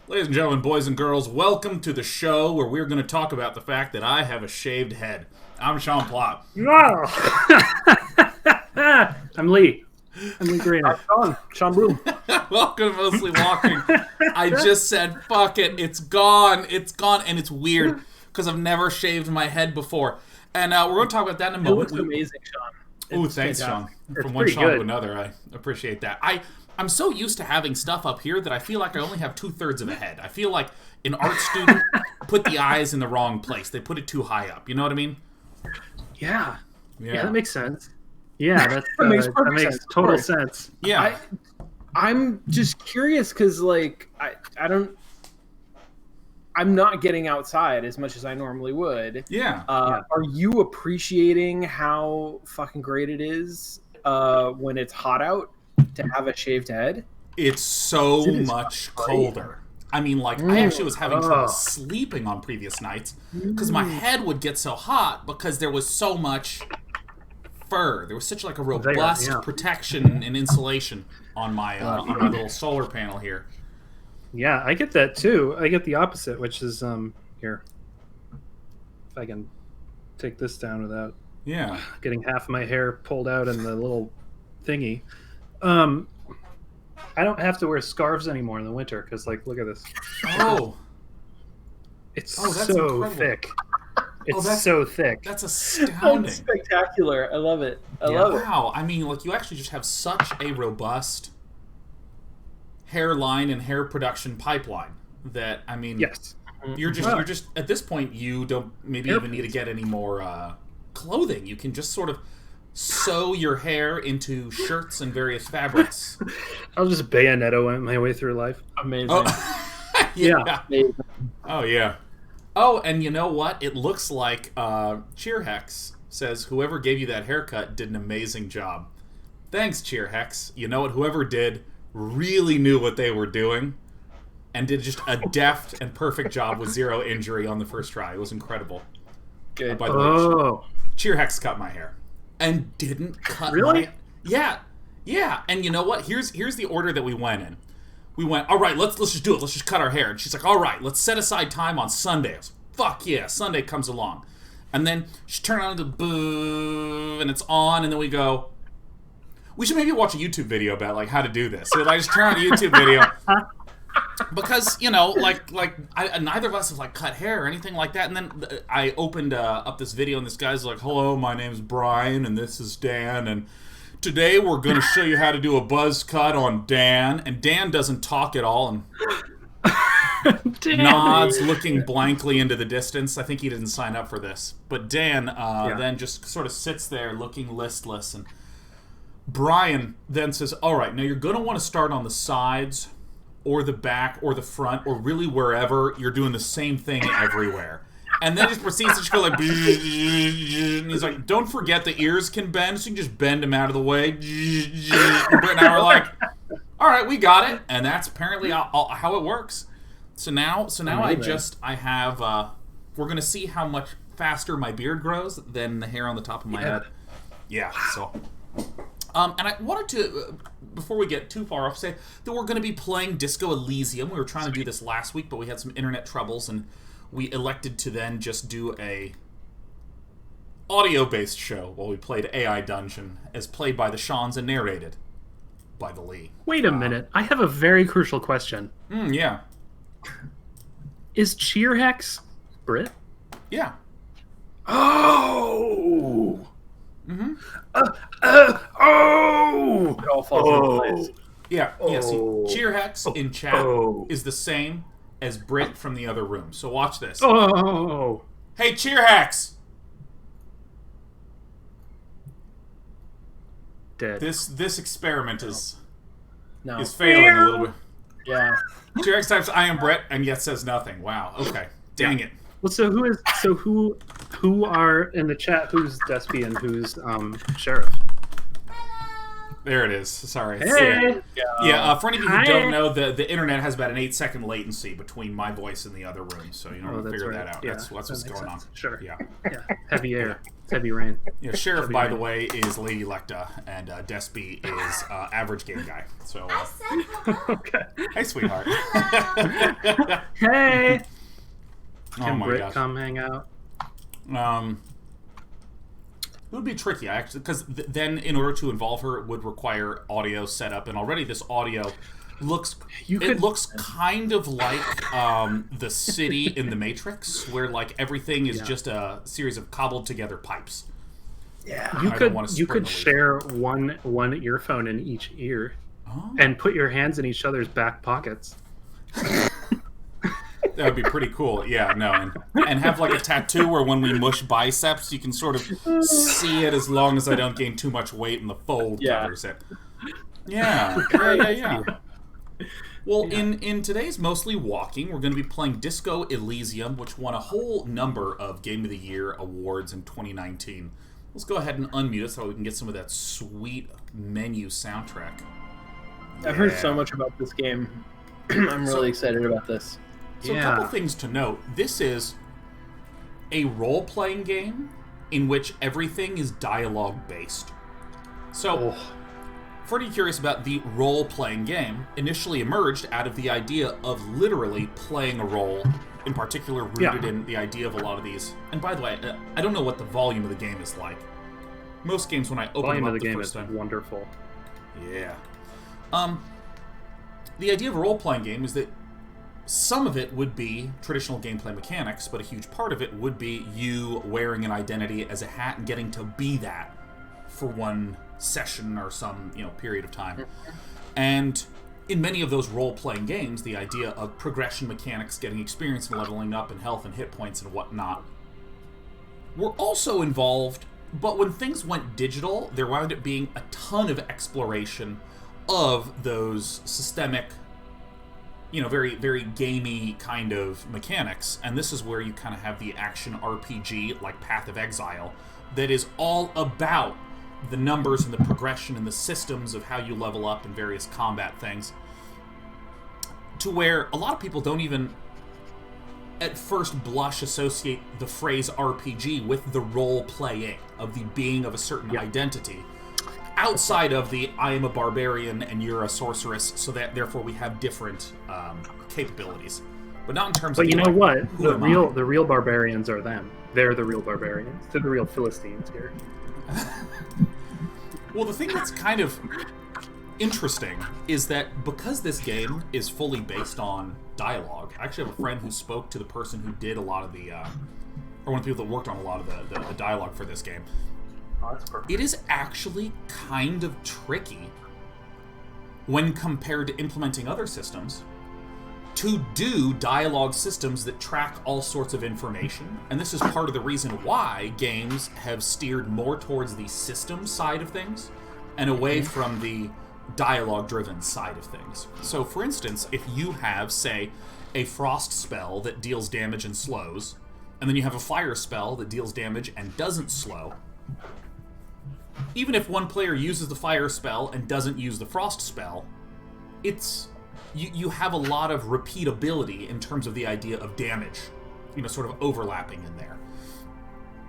Ladies and gentlemen, boys and girls, welcome to the show where we're going to talk about the fact that I have a shaved head. I'm Sean Plott. No. I'm Lee. I'm Lee Greener. Sean Bloom. Welcome to Mostly Walking. I just said, fuck it, it's gone, and it's weird because I've never shaved my head before. And we're going to talk about that in a moment. It looks amazing, Sean. Ooh, thanks, Sean. It's From one pretty Sean good. to another, I appreciate that. I'm so used to having stuff up here that I feel like I only have 2/3 of a head. I feel like an art student put the eyes in the wrong place. They put it too high up. You know what I mean? Yeah, that makes sense. Yeah, that makes that perfect makes sense. total Right. sense. Yeah. I'm just curious because, like, I'm not getting outside as much as I normally would. Yeah. Are you appreciating how fucking great it is when it's hot out to have a shaved head? It's so It is much great. colder. I mean, like, I actually was having trouble sleeping on previous nights because my head would get so hot because there was so much fur. There was such like a robust protection and insulation on my little solar panel here. Yeah, I get that too. I get the opposite, which is here. If I can take this down without Yeah. getting half my hair pulled out in the little thingy. I don't have to wear scarves anymore in the winter because, like, look at this. Oh, It's that's so incredible. thick. It's that's- so thick. that's That's astounding. spectacular. I love it. I love it. Wow. I mean, like, you actually just have such a robust hairline and hair production pipeline that, I mean, Yes. you're just at this point you don't maybe even need to get any more clothing. You can just sort of sew your hair into shirts and various fabrics. I'll just Bayonetta my way through life. Amazing. Oh, Yeah. Amazing. Oh yeah. Oh, and you know what? It looks like Cheerhex says whoever gave you that haircut did an amazing job. Thanks, Cheerhex. You know what? Whoever did really knew what they were doing and did just a deft and perfect job with zero injury on the first try. It was incredible. Good. By the way, Oh. Cheerhex cut my hair and didn't cut Really? my... Yeah. And you know what? Here's the order that we went in. We went, all right, let's just do it. Let's just cut our hair. And she's like, all right, let's set aside time on Sundays. Fuck yeah, Sunday comes along. And then she turned on the boo, and it's on, and then we go, we should maybe watch a YouTube video about, like, how to do this. So I just turn on a YouTube video. Because, you know, neither of us have, like, cut hair or anything like that. And then I opened up this video, and this guy's like, hello, my name's Brian, and this is Dan, and today we're going to show you how to do a buzz cut on Dan. And Dan doesn't talk at all and nods, looking blankly into the distance. I think he didn't sign up for this. But Dan then just sort of sits there looking listless. And Brian then says, all right, now you're going to want to start on the sides or the back or the front or really wherever you're doing the same thing everywhere. And then just proceeds to just go like, and he's like, don't forget the ears can bend, so you can just bend them out of the way. And Britt and I were like, all right, we got it. And that's apparently how it works. So now I have, we're going to see how much faster my beard grows than the hair on the top of my head. Yeah, so. And I wanted to, before we get too far off, say that we're going to be playing Disco Elysium. We were trying to do this last week, but we had some internet troubles, and we elected to then just do a audio-based show while we played AI Dungeon, as played by the Seans and narrated by the Lee. Wait a minute. I have a very crucial question. Yeah. Is Cheerhex Brit? Yeah. Oh! Mm-hmm. Oh! It all falls into place. Yeah. See, Oh. Cheerhex in chat is the same as Brit from the other room. So watch this. Oh! Hey, Cheerhex! Dead. This experiment is No. failing a little bit. Yeah. Cheerhex types I am Brett and yet says nothing. Wow. Okay. Dang it. Well, who are in the chat? Who's Despy and who's Sheriff? There it is. Sorry. Hey. For any of you who don't know, the internet has about an 8-second latency between my voice and the other room, so you know, figure that out. Yeah, that's what's going on. Sure. Yeah. Heavy air. It's heavy rain. Yeah, Sheriff, by the way, is Lady Lecta, and Despy is average game guy. So. I said hello. Okay. Hey, sweetheart. Hey. Can Britt come hang out? It would be tricky, actually, because then in order to involve her, it would require audio setup, and already this audio looks kind of like the city in the Matrix, where like everything is just a series of cobbled together pipes. Yeah, you could share one earphone in each ear, and put your hands in each other's back pockets. That would be pretty cool. Yeah, no, and have like a tattoo where when we mush biceps, you can sort of see it as long as I don't gain too much weight and the fold covers it. Yeah. Well, in today's Mostly Walking, we're going to be playing Disco Elysium, which won a whole number of Game of the Year awards in 2019. Let's go ahead and unmute it so we can get some of that sweet menu soundtrack. I've heard so much about this game. I'm really excited about this. So a couple things to note. This is a role-playing game in which everything is dialogue-based. So, pretty curious about the role-playing game. Initially emerged out of the idea of literally playing a role, in particular rooted in the idea of a lot of these. And by the way, I don't know what the volume of the game is like. Most games, when I open them up the first time... Wonderful. Yeah. The idea of a role-playing game is that some of it would be traditional gameplay mechanics, but a huge part of it would be you wearing an identity as a hat and getting to be that for one session or some period of time. And in many of those role-playing games, the idea of progression mechanics, getting experience and leveling up and health and hit points and whatnot were also involved, but when things went digital, there wound up being a ton of exploration of those systemic, very, very gamey kind of mechanics. And this is where you kind of have the action RPG, like Path of Exile, that is all about the numbers and the progression and the systems of how you level up in various combat things. To where a lot of people don't even, at first blush, associate the phrase RPG with the role-playing, of the being of a certain identity. Outside of the, I am a barbarian and you're a sorceress, so that therefore we have different capabilities. But not in terms of... But you know what? The real barbarians are them. They're the real barbarians. They're the real Philistines here. Well, the thing that's kind of interesting is that because this game is fully based on dialogue, I actually have a friend who spoke to the person who did a lot of the... or one of the people that worked on a lot of the dialogue for this game. Oh, that's perfect. It is actually kind of tricky when compared to implementing other systems to do dialogue systems that track all sorts of information. And this is part of the reason why games have steered more towards the system side of things and away from the dialogue-driven side of things. So, for instance, if you have, say, a frost spell that deals damage and slows, and then you have a fire spell that deals damage and doesn't slow, even if one player uses the fire spell and doesn't use the frost spell, it's you have a lot of repeatability in terms of the idea of damage, sort of overlapping in there.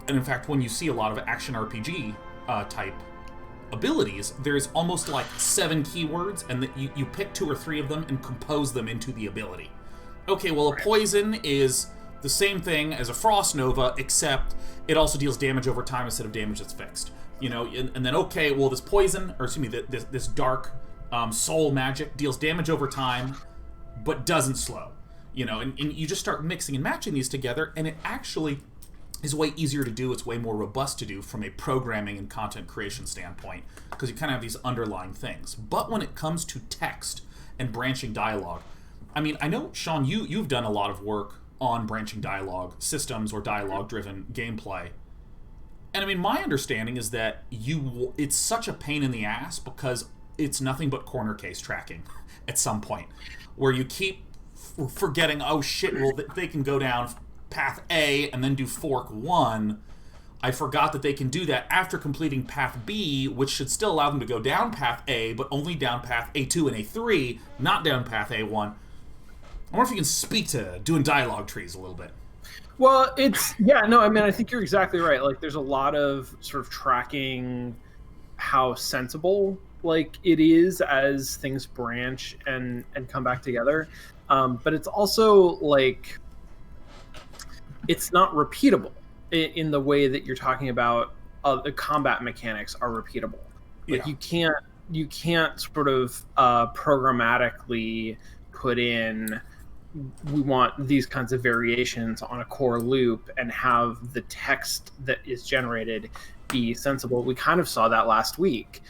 And in fact, when you see a lot of action RPG type abilities, there's almost like 7 keywords, and that you pick 2 or 3 of them and compose them into the ability. Okay, well, a poison is the same thing as a frost nova, except it also deals damage over time instead of damage that's fixed. And then, okay, well, this poison, or excuse me, this dark soul magic deals damage over time, but doesn't slow. And you just start mixing and matching these together, and it actually is way easier to do. It's way more robust to do from a programming and content creation standpoint, because you kind of have these underlying things. But when it comes to text and branching dialogue, I mean, I know, Sean, you've done a lot of work on branching dialogue systems or dialogue-driven gameplay. And I mean, my understanding is that it's such a pain in the ass because it's nothing but corner case tracking at some point, where you keep forgetting, oh shit, well, they can go down path A and then do fork 1. I forgot that they can do that after completing path B, which should still allow them to go down path A, but only down path A2 and A3, not down path A1. I wonder if you can speak to doing dialogue trees a little bit. Well, I think you're exactly right. Like, there's a lot of sort of tracking how sensible like it is as things branch and come back together. But it's also like it's not repeatable in the way that you're talking about. The combat mechanics are repeatable. Like you can't sort of programmatically put in, we want these kinds of variations on a core loop and have the text that is generated be sensible. We kind of saw that last week,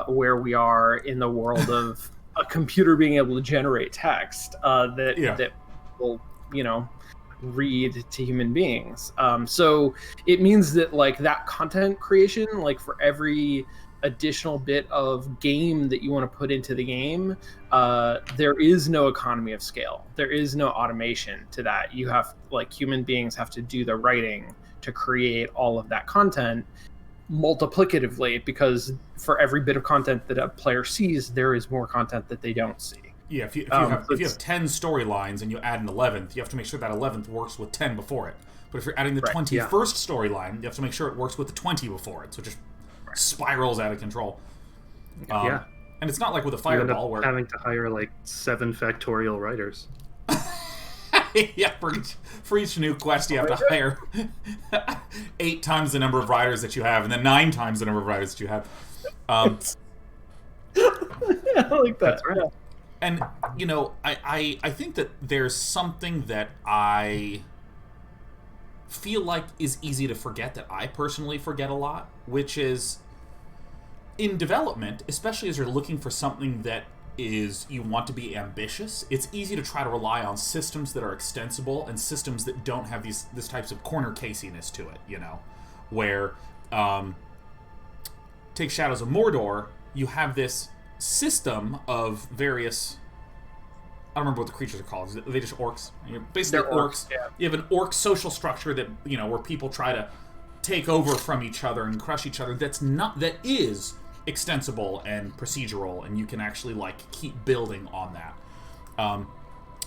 where we are in the world of a computer being able to generate text that will, read to human beings. So it means that like that content creation, like for every additional bit of game that you want to put into the game, there is no economy of scale. There is no automation to that. You have, like, human beings have to do the writing to create all of that content multiplicatively, because for every bit of content that a player sees, there is more content that they don't see. Yeah, if you have 10 storylines and you add an 11th, you have to make sure that 11th works with 10 before it. But if you're adding the 21st storyline, you have to make sure it works with the 20 before it, so it just spirals out of control. And it's not like with a Fireball where having to hire like 7 factorial writers. Yeah, for each new quest you have to hire 8 times the number of writers that you have, and then 9 times the number of writers that you have. I like that. That's right. Yeah. And, I think that there's something that I feel like is easy to forget, that I personally forget a lot, which is in development, especially as you're looking for something that is you want to be ambitious, it's easy to try to rely on systems that are extensible and systems that don't have this types of corner casiness to it, where take Shadows of Mordor, you have this system of various, I don't remember what the creatures are called. Are they just orcs? Basically They're orcs. yeah. You have an orc social structure that, where people try to take over from each other and crush each other. That is extensible and procedural, and you can actually keep building on that.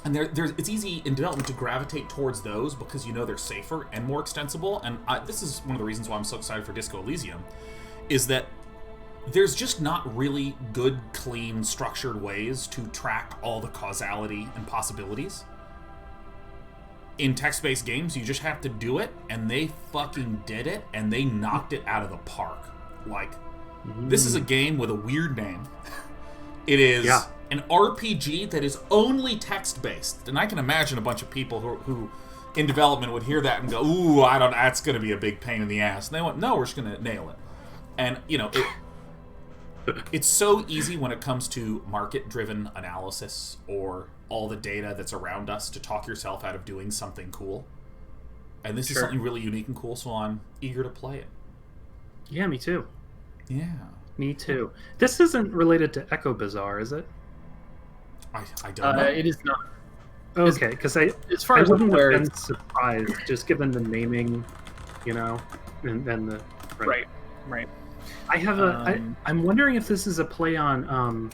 And it's easy in development to gravitate towards those because they're safer and more extensible. And this is one of the reasons why I'm so excited for Disco Elysium, is that there's just not really good, clean, structured ways to track all the causality and possibilities. In text-based games, you just have to do it, and they fucking did it, and they knocked it out of the park. This is a game with a weird name. It is an RPG that is only text-based, and I can imagine a bunch of people who in development would hear that and go, "Ooh, that's going to be a big pain in the ass." And they went, "No, we're just going to nail it." And it's so easy when it comes to market-driven analysis or all the data that's around us to talk yourself out of doing something cool. And this is something really unique and cool, so I'm eager to play it. Yeah, me too. Yeah. Me too. This isn't related to Echo Bazaar, is it? I don't know. It is not. Okay, because as far I as wouldn't I'm aware, have been surprised, just given the naming, and the... Right. I have I'm wondering if this is a play on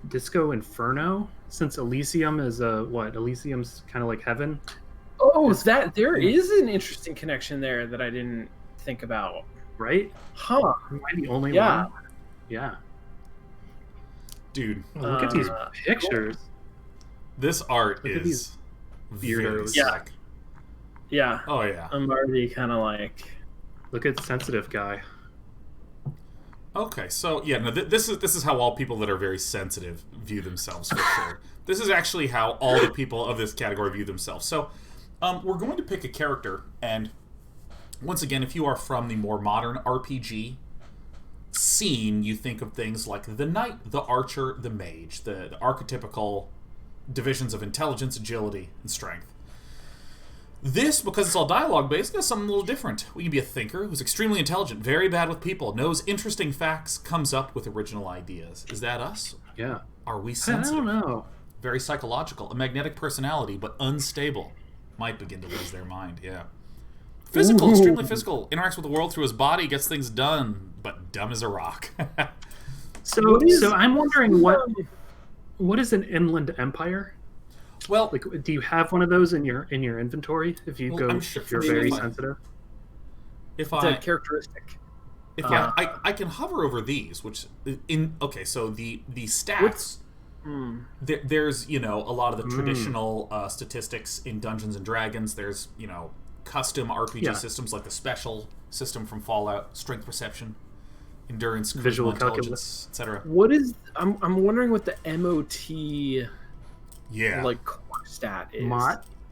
Disco Inferno, since Elysium is Elysium's kind of like heaven. Oh, there is an interesting connection there that I didn't think about. Right? Huh. Am I the only one? Yeah. Dude. Look at these pictures. This art Look at is these very weirdos. sick. Yeah. Oh, yeah. I'm already kind of like... Look at sensitive guy. Okay, so this is how all people that are very sensitive view themselves, for sure. This is actually how all the people of this category view themselves. So, we're going to pick a character, and once again, if you are from the more modern RPG scene, you think of things like the knight, the archer, the mage, the archetypical divisions of intelligence, agility, and strength. This, because it's all dialogue-based, is something a little different. We can be a thinker who's extremely intelligent, very bad with people, knows interesting facts, comes up with original ideas. Is that us? Yeah. Are we sensitive? I don't know. Very psychological. A magnetic personality, but unstable. Might begin to lose their mind, yeah. Physical, extremely physical. Interacts with the world through his body, gets things done, but dumb as a rock. So I'm wondering what is an inland empire? Well, Like, do you have one of those in your inventory? If you I'm sure, if you're very sensitive. It's a characteristic. I can hover over these, which so the stats. There's a lot of the traditional statistics in Dungeons and Dragons. There's custom RPG systems like the special system from Fallout, strength perception, endurance, visual intelligence, etc. What is I'm wondering what the MOT core stat is.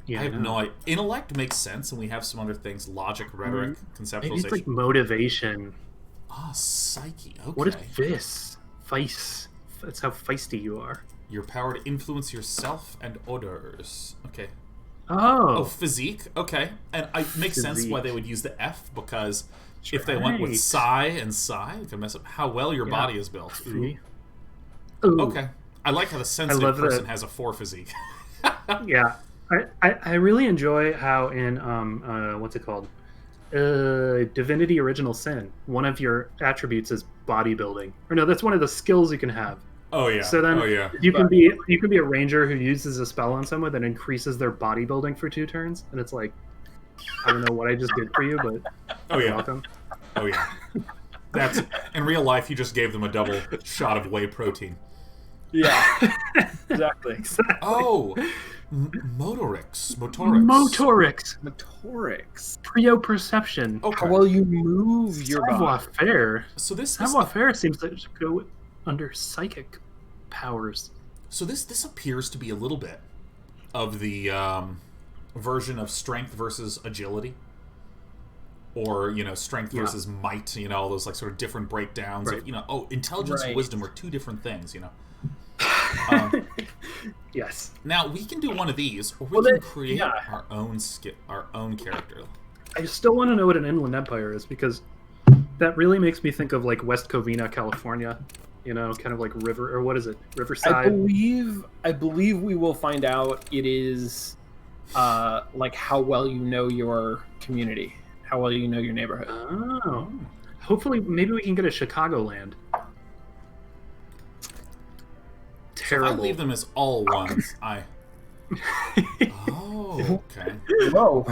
Yeah, I have no idea. Intellect makes sense, and we have some other things: logic, rhetoric, conceptualization. Maybe it's like motivation. Psyche. Okay. What is this? Feist. That's how feisty you are. Your power to influence yourself and others. Okay. Oh, physique. Okay, and it makes sense why they would use the F, because if they went with psi and psi, it could mess up how well your body is built. Ooh. Okay, I like how the sensitive person has a 4 physique. Yeah, I really enjoy how in what's it called, Divinity Original Sin, one of your attributes is bodybuilding. Or no, that's one of the skills you can have. Oh yeah. So then you can be a ranger who uses a spell on someone that increases their bodybuilding for 2 turns, and it's like, I don't know what I just did for you, but welcome. Oh yeah. That's in real life. You just gave them a double shot of whey protein. Yeah. Exactly. Oh, motorix. Proprioception. Okay. How well you move your body. Savoir-faire. So this savoir-faire seems to go under psychic powers. So this appears to be a little bit of the version of strength versus agility, or strength versus might. All those like sort of different breakdowns. Right. Of, intelligence and wisdom are 2 different things. Yes. Now we can do one of these, or we can create our own character. I still want to know what an inland empire is, because that really makes me think of like West Covina, California. Kind of like river, or what is it? Riverside. I believe we will find out. It is like how well you know your community, how well you know your neighborhood. Oh. Hopefully, maybe we can get a Chicagoland. Terrible. So if I leave them as all ones, Oh, okay. Whoa.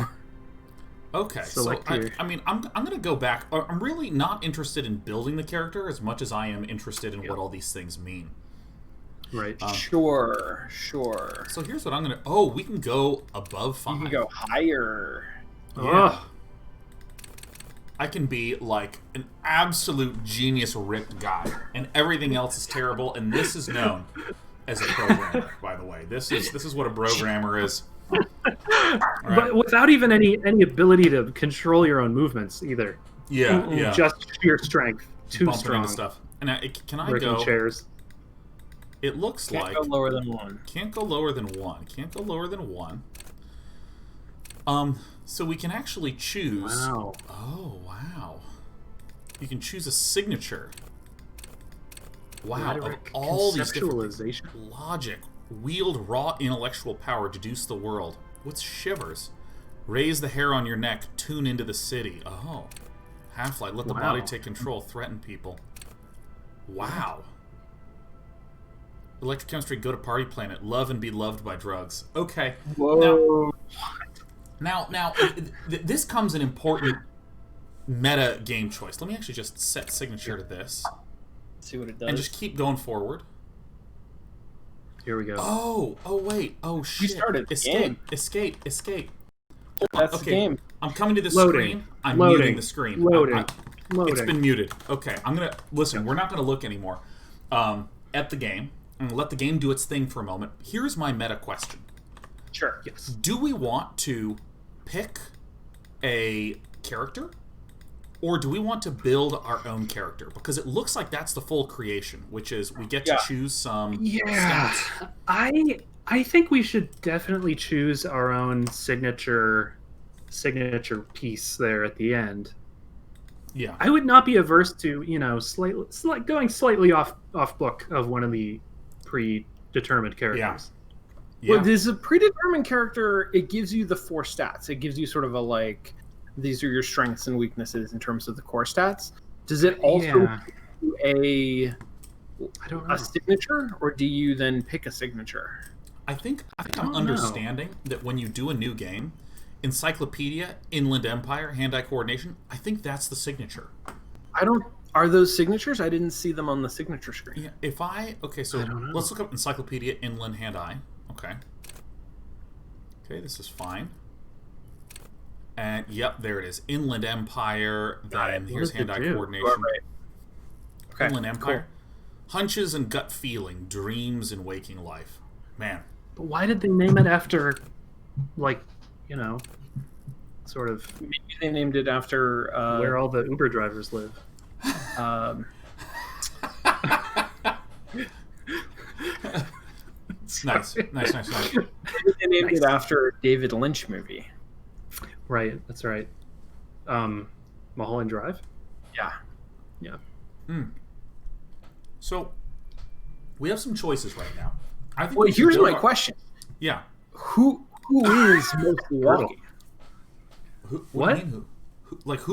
Okay, so I'm going to go back. I'm really not interested in building the character as much as I am interested in what all these things mean. Right. Sure. So here's what I'm going to... Oh, we can go above 5. You can go higher. Yeah. I can be like an absolute genius ripped guy, and everything else is terrible, and this is known as a programmer, by the way. This is what a programmer is. Right. But without even any ability to control your own movements either. Yeah. Just sheer strength. Too Bumping strong. Into stuff. And can I Breaking go? Chairs. It looks Can't like go lower than 1. Can't go lower than 1. Can't go lower than 1. So we can actually choose. Wow. Oh wow. You can choose a signature. Wow. Rhetoric, of all these different conceptualization. logic. Wield raw intellectual power, deduce the world. What's shivers? Raise the hair on your neck, tune into the city. Oh. Half-light, let the body take control, threaten people. Wow. Electrochemistry, go to party planet, love and be loved by drugs. Okay. Whoa. Now this comes an important meta game choice. Let me actually just set signature to this. See what it does. And just keep going forward. Here we go. Oh wait. Oh shit. We started the game. Escape. That's the game. I'm coming to the Loading. screen. I'm Loading. muting the screen. Loading. It's been muted. Okay, I'm gonna listen. We're not gonna look anymore at the game. I'm gonna let the game do its thing for a moment. Here's my meta question. Sure. Yes. Do we want to pick a character, or do we want to build our own character? Because it looks like that's the full creation, which is we get to choose some stats. I think we should definitely choose our own signature piece there at the end. Yeah. I would not be averse to, going slightly off book of one of the predetermined characters. Yeah. Well, there's a predetermined character. It gives you the 4 stats. It gives you sort of a these are your strengths and weaknesses in terms of the core stats. Does it also do a signature, or do you then pick a signature? I think I'm understanding that when you do a new game, Encyclopedia, Inland Empire, hand-eye coordination, I think that's the signature. Are those signatures? I didn't see them on the signature screen. Yeah, so let's look up Encyclopedia, Inland, hand-eye. Okay, this is fine. And yep, there it is. Inland Empire. Then here's hand-eye coordination. Right. Okay, Inland Empire. Cool. Hunches and gut feeling, dreams and waking life. Man. But why did they name it after, sort of... Maybe they named it after... where all the Uber drivers live. Nice. They named it after a David Lynch movie. Right, that's right. Mulholland Drive? Yeah. So, we have some choices right now. I think. Well, here's my question. Yeah. Who is mostly walking? What? Who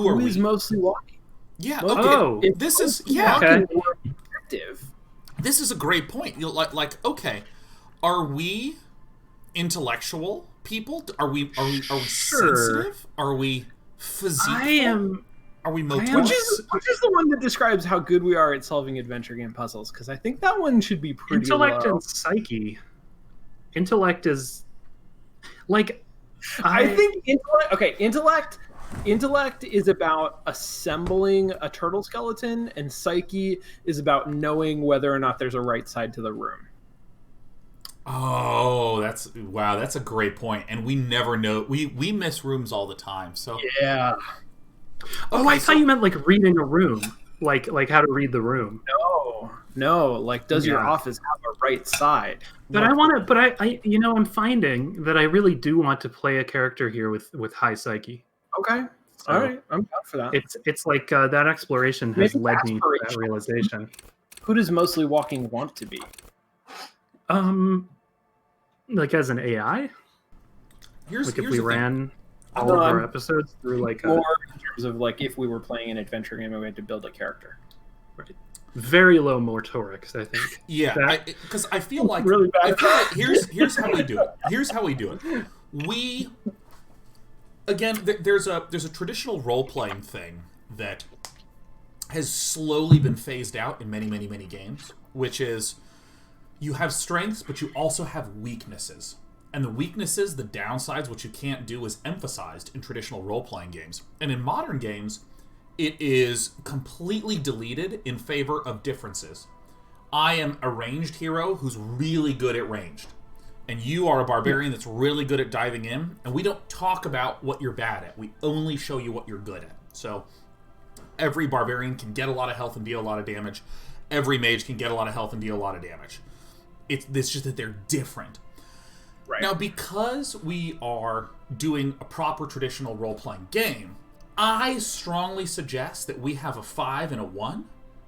are we? Who is mostly walking? Yeah. Okay. This is Effective. This is a great point. Okay, are we intellectual people? Are we sensitive? Are we physical? Are we motoric? Which is the one that describes how good we are at solving adventure game puzzles? Because I think that one should be pretty intellect low. And psyche. Intellect is I think intellect is about assembling a turtle skeleton, and psyche is about knowing whether or not there's a right side to the room. Oh, that's a great point. And we never know. We miss rooms all the time. So yeah. I thought you meant reading a room, like how to read the room. No. Does your office have a right side? But I'm finding that I really do want to play a character here with high psyche. Okay. So all right. I'm down for that. It's like that exploration has led me to that realization. Who does mostly walking want to be? As an AI? Here's if we ran all of our episodes through more in terms of if we were playing an adventure game and we had to build a character. Right. Very low motorics, I think. Yeah, because I feel like really bad. Here's how we do it. We again, there's a traditional role playing thing that has slowly been phased out in many games, which is you have strengths, but you also have weaknesses. And the weaknesses, the downsides, what you can't do, is emphasized in traditional role-playing games. And in modern games, it is completely deleted in favor of differences. I am a ranged hero who's really good at ranged. And you are a barbarian that's really good at diving in. And we don't talk about what you're bad at. We only show you what you're good at. So every barbarian can get a lot of health and deal a lot of damage. Every mage can get a lot of health and deal a lot of damage. It's just that they're different. Right. Now, because we are doing a proper traditional role-playing game, I strongly suggest that we have a 5 and a 1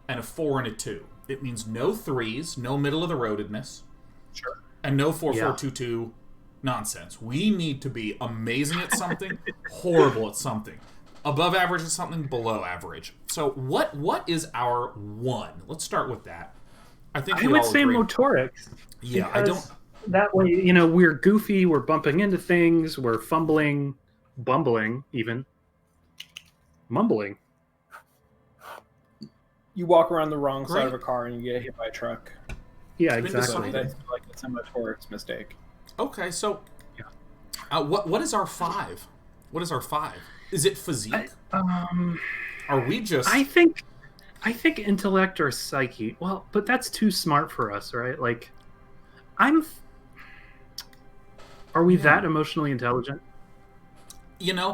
and a 4 and a 2. It means no 3s, no middle-of-the-roadedness, Sure. and no 4-4-2-2 nonsense. We need to be amazing at something, horrible at something, above average at something, below average. So what is our 1? Let's start with that. I would say agree. Motorics. Yeah, I don't... That way, we're goofy, we're bumping into things, we're fumbling, bumbling, even. Mumbling. You walk around the wrong side of a car and you get hit by a truck. Yeah, exactly. That's a motorics mistake. Okay, so what is our 5? What is our 5? Is it physique? Are we just... I think intellect or psyche. Well, but that's too smart for us, right? Are we that emotionally intelligent? Ooh.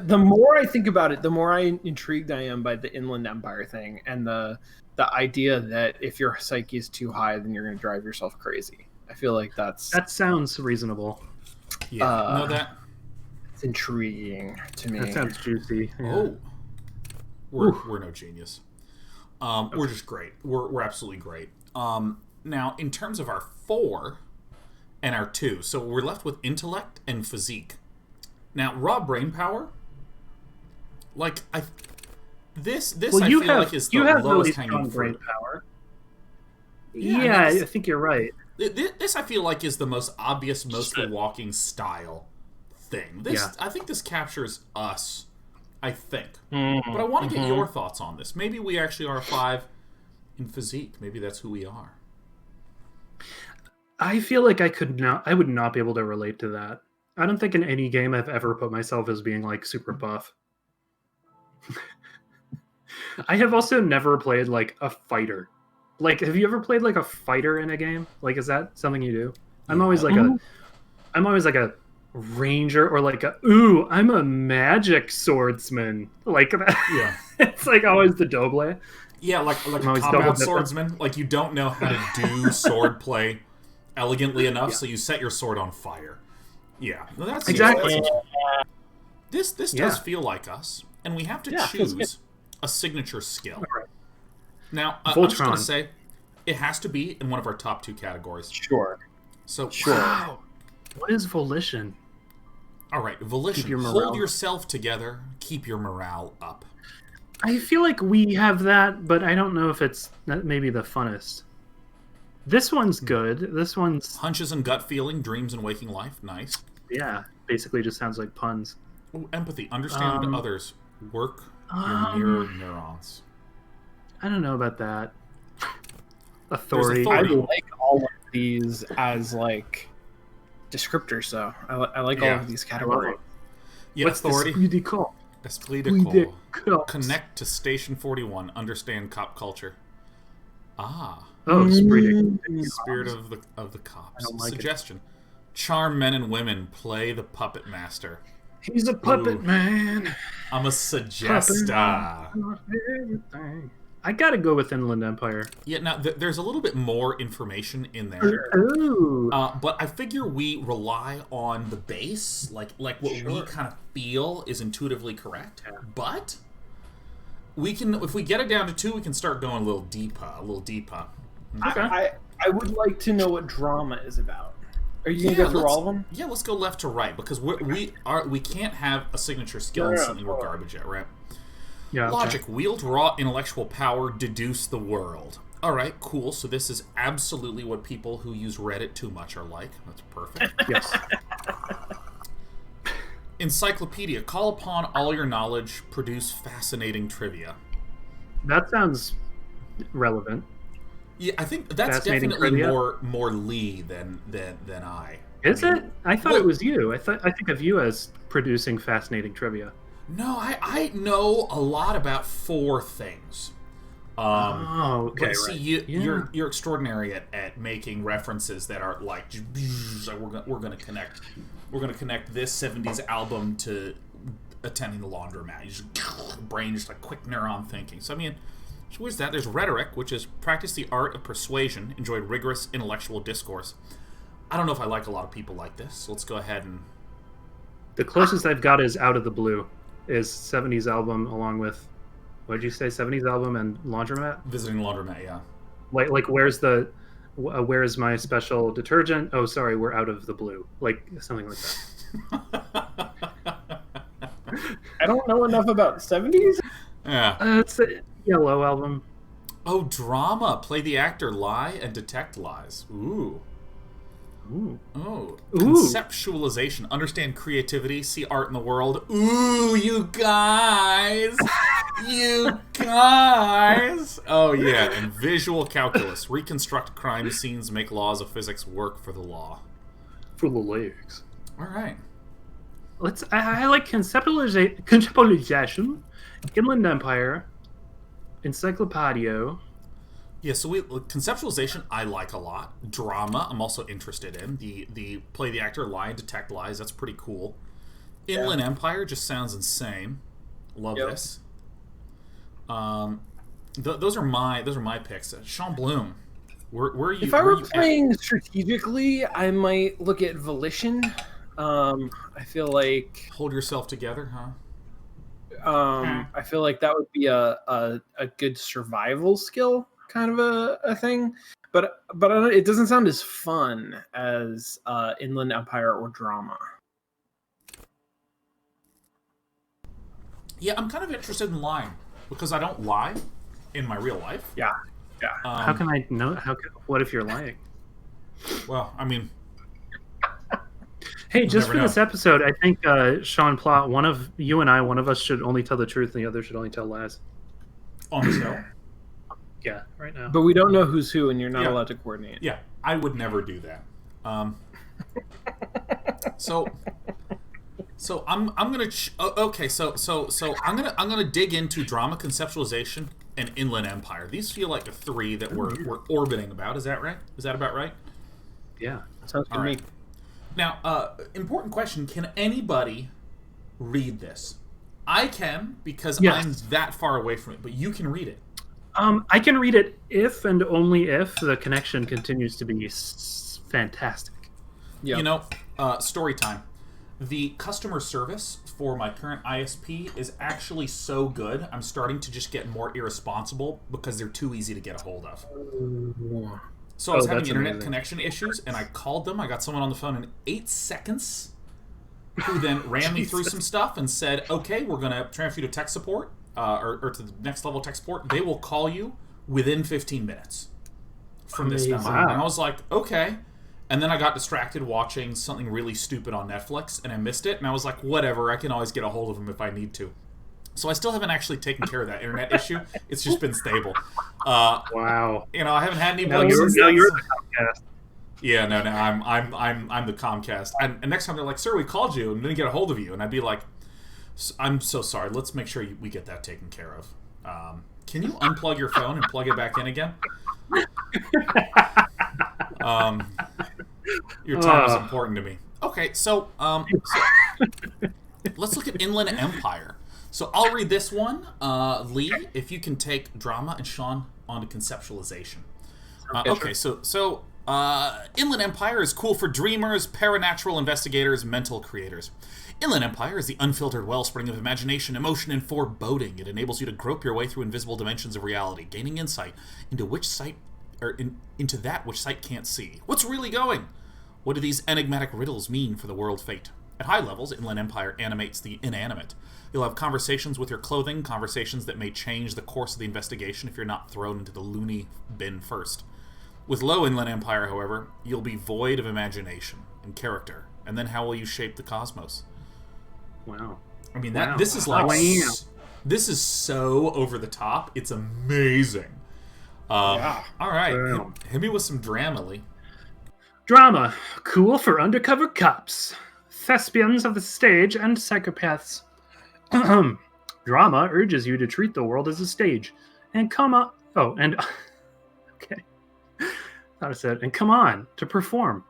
The more I think about it, the more intrigued I am by the Inland Empire thing and the idea that if your psyche is too high, then you're going to drive yourself crazy. I feel like that sounds reasonable. Yeah, it's intriguing to me. That sounds juicy. Yeah. Oh, we're no genius. We're just great. We're absolutely great. Now, in terms of our 4 and our 2, so we're left with intellect and physique. Now, raw brain power, like this I feel like is the lowest hanging fruit. Brain power. Yeah, I think you're right. This I feel like is the most obvious, mostly walking style thing. I think this captures us. I think, but I want to get your thoughts on this. Maybe we actually are a 5 in physique. Maybe that's who we are. I feel like I would not be able to relate to that. I don't think in any game I've ever put myself as being like super buff. I have also never played like a fighter. Like, have you ever played like a fighter in a game? Like, is that something you do? I'm always like a ranger or like I'm a magic swordsman. Like that. Yeah. It's like always the doble. Yeah, like a combat swordsman. Like, you don't know how to do sword play elegantly enough, so you set your sword on fire. Yeah, well, that's exactly. This does feel like us, and we have to choose a signature skill. Right. Now, I'm just going to say, it has to be in one of our top 2 categories. Sure. So, wow. What is volition? All right, volition. Hold yourself together. Keep your morale up. I feel like we have that, but I don't know if it's maybe the funnest. This one's good. This one's... Hunches and gut feeling, dreams and waking life. Nice. Yeah, basically just sounds like puns. Ooh, empathy. Understand others. Work your mirror neurons. I don't know about that. Authority. I like all of these as like descriptors, though. I like all of these categories. Yeah, what's authority? Esprit de corps. Connect to Station 41. Understand cop culture. Ah. Oh, Spirit of the cops. Suggestion. Charm men and women. Play the puppet master. He's a puppet man. I'm a suggester. I gotta go with Inland Empire. Yeah, now there's a little bit more information in there. But I figure we rely on the base, like what we kind of feel is intuitively correct. Yeah. But we can, if we get it down to 2, we can start going a little deeper. Okay. I would like to know what drama is about. Are you gonna go through all of them? Yeah, let's go left to right, because we can't have a signature skill in something we're garbage at, right? Yeah. Logic, wield raw intellectual power, deduce the world. All right, cool. So this is absolutely what people who use Reddit too much are like. That's perfect. Yes. Encyclopedia, call upon all your knowledge, produce fascinating trivia. That sounds relevant. Yeah, I think that's definitely more Lee than I. Is it? I thought it was you. I think of you as producing fascinating trivia. No, I know a lot about 4 things. Okay. But see, you're extraordinary at making references that are like we're gonna connect this 70s album to attending the laundromat. You just brain just like quick neuron thinking. So I mean, where's that? There's rhetoric, which is practice the art of persuasion, enjoy rigorous intellectual discourse. I don't know if I like a lot of people like this, so let's go ahead and... The closest I've got is Out of the Blue, is 70s album along with, what did you say, 70s album and laundromat? Visiting laundromat, yeah. Like where's my special detergent? Oh, sorry, we're out of the blue. Like, something like that. I don't know enough about 70s. Yeah. It's a Yellow album. Oh, drama. Play the actor, lie, and detect lies. Ooh. Oh. Conceptualization. Understand creativity. See art in the world. Ooh, you guys. Oh, yeah. And visual calculus. Reconstruct crime scenes. Make laws of physics work for the law. For the legs. All right. I like conceptualization. Inland Empire. Encyclopedia. Yeah, so conceptualization I like a lot. Drama I'm also interested in. The play the actor, lie, and detect lies. That's pretty cool. Inland Empire just sounds insane. Love this. Those are my picks. Sean Bloom, where are you? If I were playing strategically, I might look at Volition. I feel like hold yourself together, huh? I feel like that would be a good survival skill. kind of a thing. But I don't, it doesn't sound as fun as Inland Empire or Drama. Yeah, I'm kind of interested in lying because I don't lie in my real life. Yeah. How can I know? What if you're lying? Well, I mean, hey, just for this episode, I think Sean Plot, one of us should only tell the truth, and the other should only tell lies. On the show. Yeah, right now. But we don't know who's who, and you're not allowed to coordinate. Yeah, I would never do that. So I'm gonna I'm gonna dig into drama conceptualization and Inland Empire. These feel like the three that we're orbiting about. Is that right? Is that about right? Yeah, sounds good to me. Now, important question: can anybody read this? I can because I'm that far away from it, but you can read it. I can read it if and only if the connection continues to be fantastic. Yep. You know, story time. The customer service for my current ISP is actually so good, I'm starting to just get more irresponsible because they're too easy to get a hold of. So I was having internet connection issues, and I called them. I got someone on the phone in 8 seconds who then ran me through some stuff and said, okay, we're going to transfer you to tech support, or to the next level of tech support. They will call you within 15 minutes from this number. And I was like, okay. And then I got distracted watching something really stupid on Netflix, and I missed it. And I was like, whatever, I can always get a hold of them if I need to. So I still haven't actually taken care of that internet issue. It's just been stable. Wow. You know, I haven't had any bugs. You're the Comcast. Yeah, no, I'm the Comcast. And next time they're like, sir, we called you and didn't get a hold of you. And I'd be like, I'm so sorry. Let's make sure we get that taken care of. Can you unplug your phone and plug it back in again? Your time is important to me. Okay, so let's look at Inland Empire. So I'll read this one. Lee, if you can take drama, and Sean on to conceptualization. Okay, so Inland Empire is cool for dreamers, paranatural investigators, mental creators. Inland Empire is the unfiltered wellspring of imagination, emotion, and foreboding. It enables you to grope your way through invisible dimensions of reality, gaining insight into into that which sight can't see. What's really going? What do these enigmatic riddles mean for the world fate? At high levels, Inland Empire animates the inanimate. You'll have conversations with your clothing, conversations that may change the course of the investigation if you're not thrown into the loony bin first. With low Inland Empire, however, you'll be void of imagination and character. And then how will you shape the cosmos? Wow. I mean, this is like... This is so over the top. It's amazing. All right. Hit me with some drama, Lee. Drama. Cool for undercover cops. Thespians of the stage and psychopaths. Drama urges you to treat the world as a stage. And come on... Oh, and... okay. Thought I said, and come on, to perform.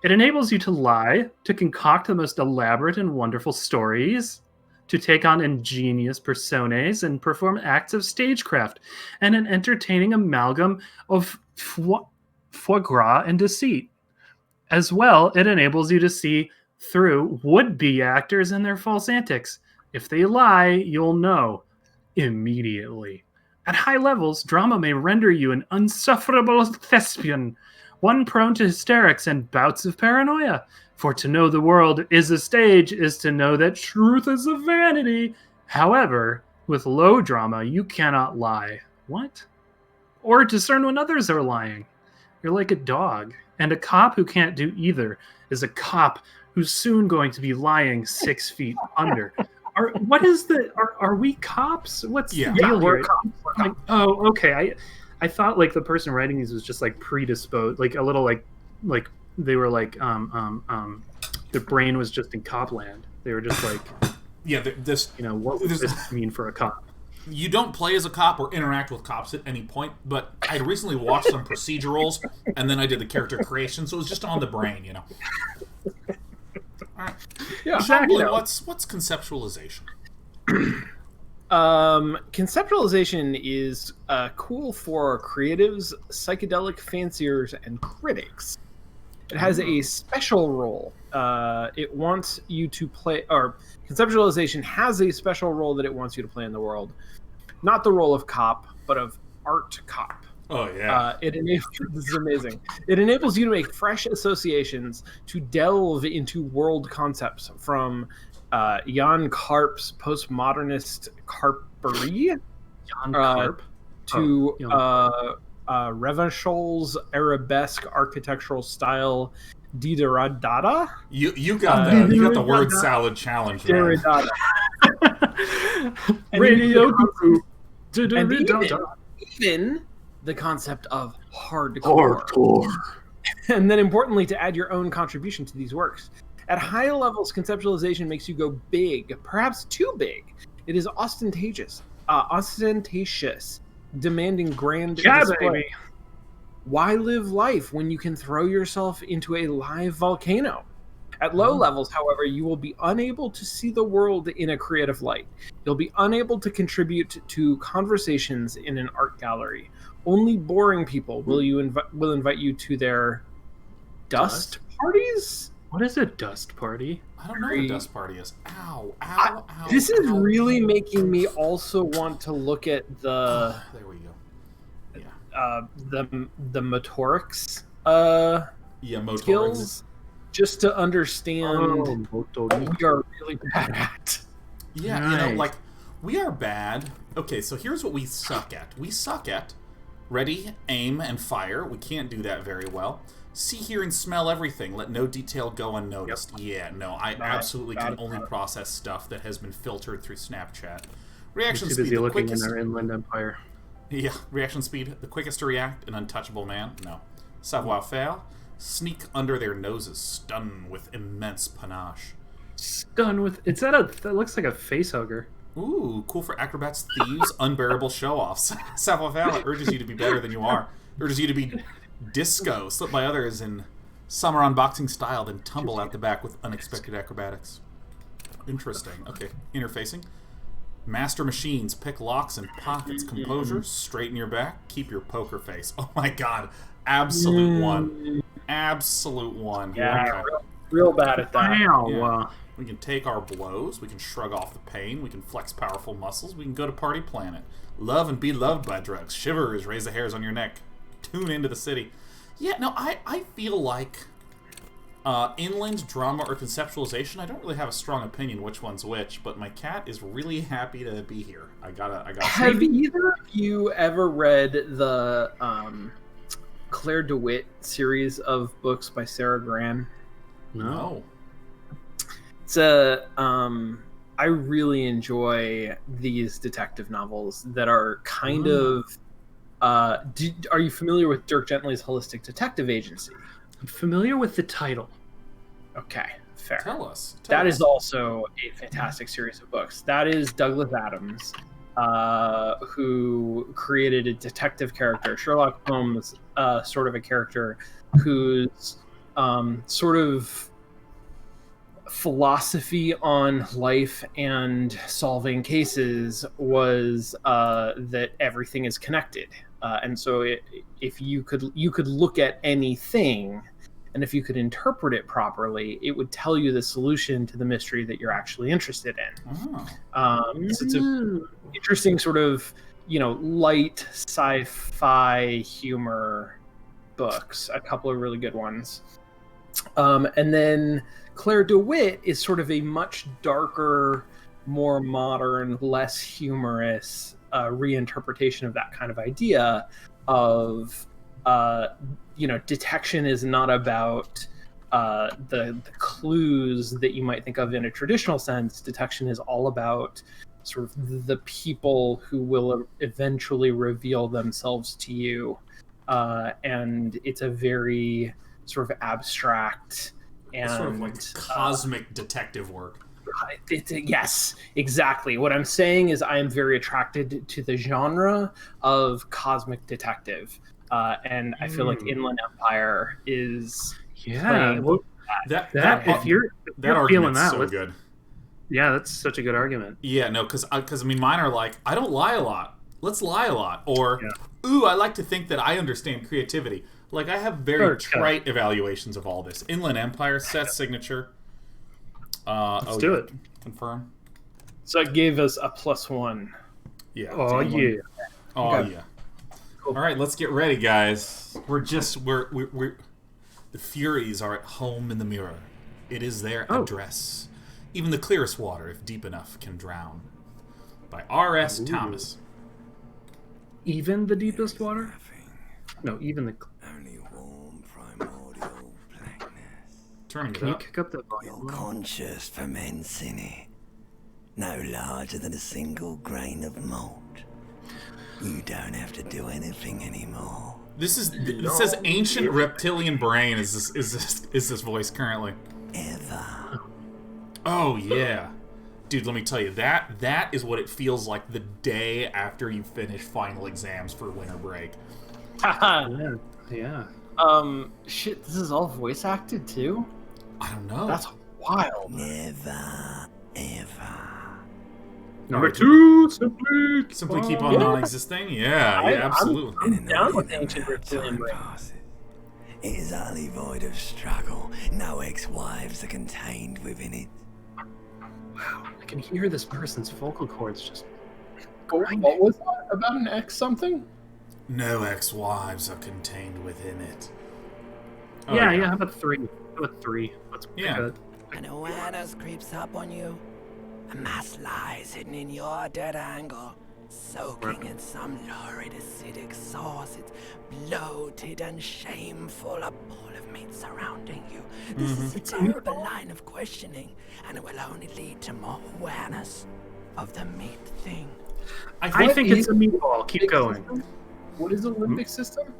It enables you to lie, to concoct the most elaborate and wonderful stories, to take on ingenious personas and perform acts of stagecraft, and an entertaining amalgam of foie gras and deceit. As well, it enables you to see through would-be actors and their false antics. If they lie, you'll know immediately. At high levels, drama may render you an unsufferable thespian, one prone to hysterics and bouts of paranoia. For to know the world is a stage is to know that truth is a vanity. However, with low drama, you cannot lie. What? Or discern when others are lying. You're like a dog, and a cop who can't do either is a cop who's soon going to be lying 6 feet under. Are we cops? What's the deal here? Cops. Like, oh, okay. I thought like the person writing these was just like predisposed, like a little like they were like the brain was just in Copland. They were just like what would this mean for a cop? You don't play as a cop or interact with cops at any point, but I recently watched some procedurals and then I did the character creation, so it was just on the brain, All right. Yeah, exactly. What's conceptualization? Conceptualization is cool for creatives, psychedelic fanciers, and critics. It has a special role. It wants you to play, or conceptualization has a special role that it wants you to play in the world. Not the role of cop, but of art cop. Oh yeah. It enables this is amazing. It enables you to make fresh associations, to delve into world concepts from Jan Karp's postmodernist Karpery Jan Karp? to Revachol's arabesque architectural style Dada. You got the word salad challenge there. Radio and even the concept of hardcore. And then importantly, to add your own contribution to these works. At high levels, conceptualization makes you go big, perhaps too big. It is ostentatious, demanding grand display. Baby. Why live life when you can throw yourself into a live volcano? At low levels, however, you will be unable to see the world in a creative light. You'll be unable to contribute to conversations in an art gallery. Only boring people will invite you to their dust parties? What is a dust party? I don't know what a dust party is. Ow. This is really making me also want to look at the... there we go. The motorics motorics. skills, just to understand what we are really bad at. Yeah, nice. we are bad. Okay, so here's what we suck at. We suck at ready, aim, and fire. We can't do that very well. See, hear, and smell everything. Let no detail go unnoticed. Yep. Yeah, no, I absolutely can only process stuff that has been filtered through Snapchat. Reaction speed, the looking quickest. In our inland empire. Yeah, reaction speed, the quickest to react, an untouchable man. No. Savoir-faire, sneak under their noses, stun with immense panache. Stun with... that looks like a face hugger. Ooh, cool for acrobats, thieves, unbearable show-offs. Savoir-faire urges you to be better than you are. Urges you to be disco, slipped by others in summer unboxing style, then tumble out the back with unexpected acrobatics. Interesting. Okay, interfacing. Master machines, pick locks and pockets. Composure, straighten your back, keep your poker face. Oh my god, absolute one. Absolute one. Yeah, okay. real bad at that. Yeah. We can take our blows, we can shrug off the pain, we can flex powerful muscles, we can go to Party Planet. Love and be loved by drugs. Shivers, raise the hairs on your neck. Tune into the city. Yeah, no, I feel like inland, drama, or conceptualization, I don't really have a strong opinion which one's which, but my cat is really happy to be here. I gotta Have either of you ever read the Claire DeWitt series of books by Sarah Gran? No. It's I really enjoy these detective novels that are kind of are you familiar with Dirk Gently's Holistic Detective Agency? I'm familiar with the title. Okay, fair. Tell us. That is also a fantastic series of books. That is Douglas Adams, who created a detective character, Sherlock Holmes, sort of a character whose sort of philosophy on life and solving cases was that everything is connected. And so if you could look at anything, and if you could interpret it properly, it would tell you the solution to the mystery that you're actually interested in. So it's an interesting sort of, light sci-fi humor books, a couple of really good ones. And then Claire DeWitt is sort of a much darker, more modern, less humorous reinterpretation of that kind of idea of, detection is not about the clues that you might think of in a traditional sense. Detection is all about sort of the people who will eventually reveal themselves to you. And it's a very sort of abstract and sort of like cosmic detective work. Yes, exactly. What I'm saying is I am very attracted to the genre of cosmic detective. And I feel like Inland Empire is well, that if you're feeling that, so good. Yeah, that's such a good argument. Yeah, no, because I mean, mine are like, I don't lie a lot. Let's lie a lot. Or, ooh, I like to think that I understand creativity. Like, I have very trite evaluations of all this. Inland Empire, Seth's signature. Let's do it. Confirm. So it gave us a +1. Yeah. Oh, yeah. Oh, yeah. All right, let's get ready, guys. We're the Furies are at home in the mirror. It is their address. Even the clearest water, if deep enough, can drown. By R.S. Thomas. Even the deepest water? No, even the... Only warm primordial blackness. Turning it Can you up. kick up the volume? Your conscious ferments in it. No larger than a single grain of malt. You don't have to do anything anymore. This says ancient reptilian brain is this voice currently. Ever. Oh yeah. Dude, let me tell you, that is what it feels like the day after you finish final exams for winter break. Yeah. Shit, this is all voice acted too? I don't know. That's wild. Never, ever. Number 2, Simply keep on non-existing? Yeah, absolutely. I'm down with ancient reptilian brain. It is utterly void of struggle. No ex-wives are contained within it. Wow, I can hear this person's vocal cords just... What was that? About an X something? No ex-wives are contained within it. Yeah, how about 3? How about 3? Let's pick Yeah. An awareness creeps up on you. A mass lies hidden in your dead angle, soaking in some lurid acidic sauce. It's bloated and shameful, a ball of meat surrounding you. This is a terrible line of questioning, and it will only lead to more awareness of the meat thing. I think it's a meatball. Keep going. What is a limbic system?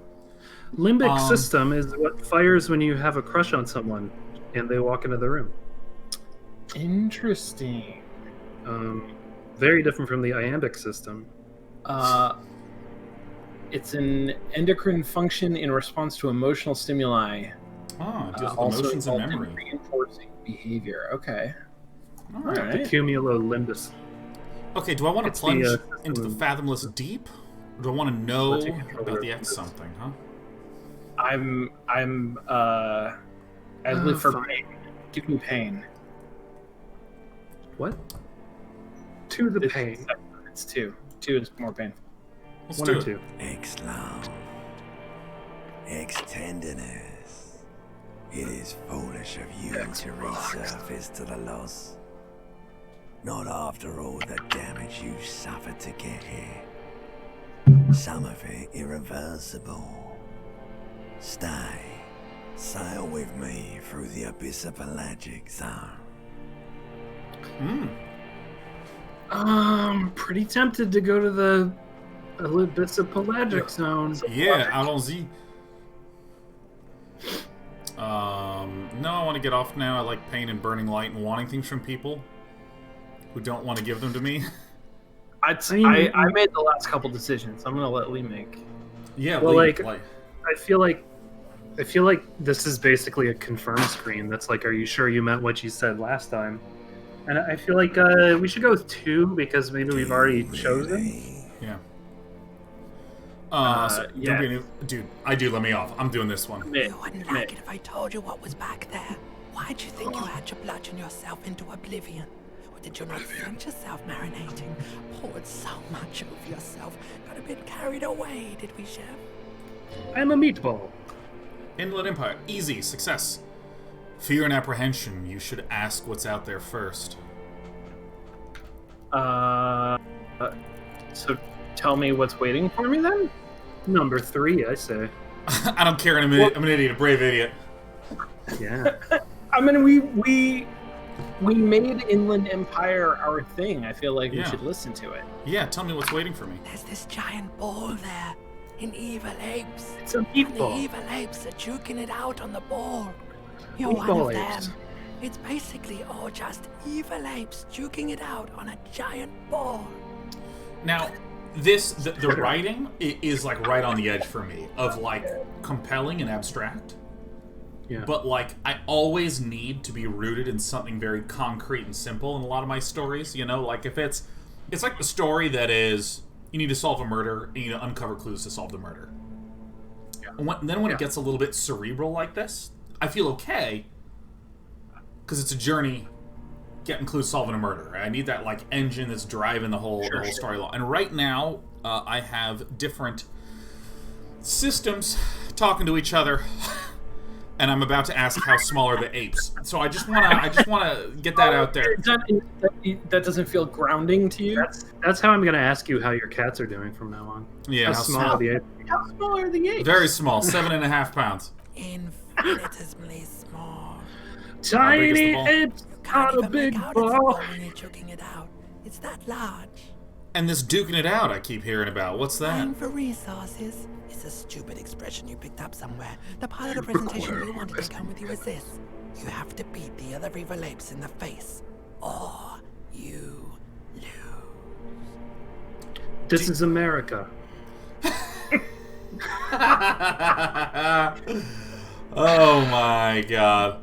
Limbic system is what fires when you have a crush on someone and they walk into the room. Interesting. Very different from the iambic system. It's an endocrine function in response to emotional stimuli. Oh, it deals with Also emotions and involved in memory. reinforcing behavior. Okay. All All right. right. The cumulolimbus. Okay, do I want It's to plunge the, into the fathomless deep? Or do I want to know Let's take control about of the it. X something, huh? I live for fine. pain. Give me pain. What? To the It's- pain. It's 2. 2 is more painful. Let's 1 do or it. 2. Ex-love. Ex-tenderness. It is foolish of you to resurface to the loss. Not after all the damage you suffered to get here. Some of it irreversible. Stay. Sail with me through the abyssopelagic zone. Pretty tempted to go to the abyssopelagic zone. Yeah, allons-y. No, I want to get off now. I like pain and burning light and wanting things from people who don't want to give them to me. I made the last couple decisions. I'm gonna let Lee make. Yeah, Well, leave, like- I feel like this is basically a confirm screen. That's like, are you sure you meant what you said last time? And I feel like we should go with 2 because maybe we've already chosen. yeah. Yeah. Don't be dude, let me off. I'm doing this one. Admit, You wouldn't admit. like it if I told you what was back there. Why'd you think you had to bludgeon yourself into oblivion? Or did you not find yourself marinating? Poured so much over yourself. Got a bit carried away, did we, Chef? I'm a meatball. Inland Empire, easy, success. Fear and apprehension, you should ask what's out there first. So tell me what's waiting for me then? Number 3, I say. I don't care in a minute. I'm an idiot, a brave idiot. Yeah. I mean, we made Inland Empire our thing. I feel like we Yeah. should listen to it. Yeah, tell me what's waiting for me. There's this giant ball there. In evil apes. It's a And the meatball. evil apes are juking it out on the ball. You're one Meatball of them. apes. It's basically all just evil apes juking it out on a giant ball. Now, the writing is like right on the edge for me of like compelling and abstract. Yeah. But like I always need to be rooted in something very concrete and simple in a lot of my stories. You know, like if it's like the story that is you need to solve a murder and you need to uncover clues to solve the murder. Yeah. And then when it gets a little bit cerebral like this, I feel okay because it's a journey. Getting clues, solving a murder. Right? I need that like engine that's driving the whole story along. And right now, I have different systems talking to each other, and I'm about to ask how small are the apes. So I just wanna get that out there. That doesn't feel grounding to you. That's how I'm gonna ask you how your cats are doing from now on. Yeah, How small are the apes? How small are the apes? Very small, 7.5 pounds. Infinitesimally small. Tiny big is the ball? apes Can't got a even big make out it's ball. when you're choking it out. It's that large. And this duking it out I keep hearing about. What's that? Vying for resources. It's a stupid expression you picked up somewhere. The part of the presentation you want to take home with you is this. You have to beat the other Reaver Lapes in the face, or you lose. This is America. Oh my god.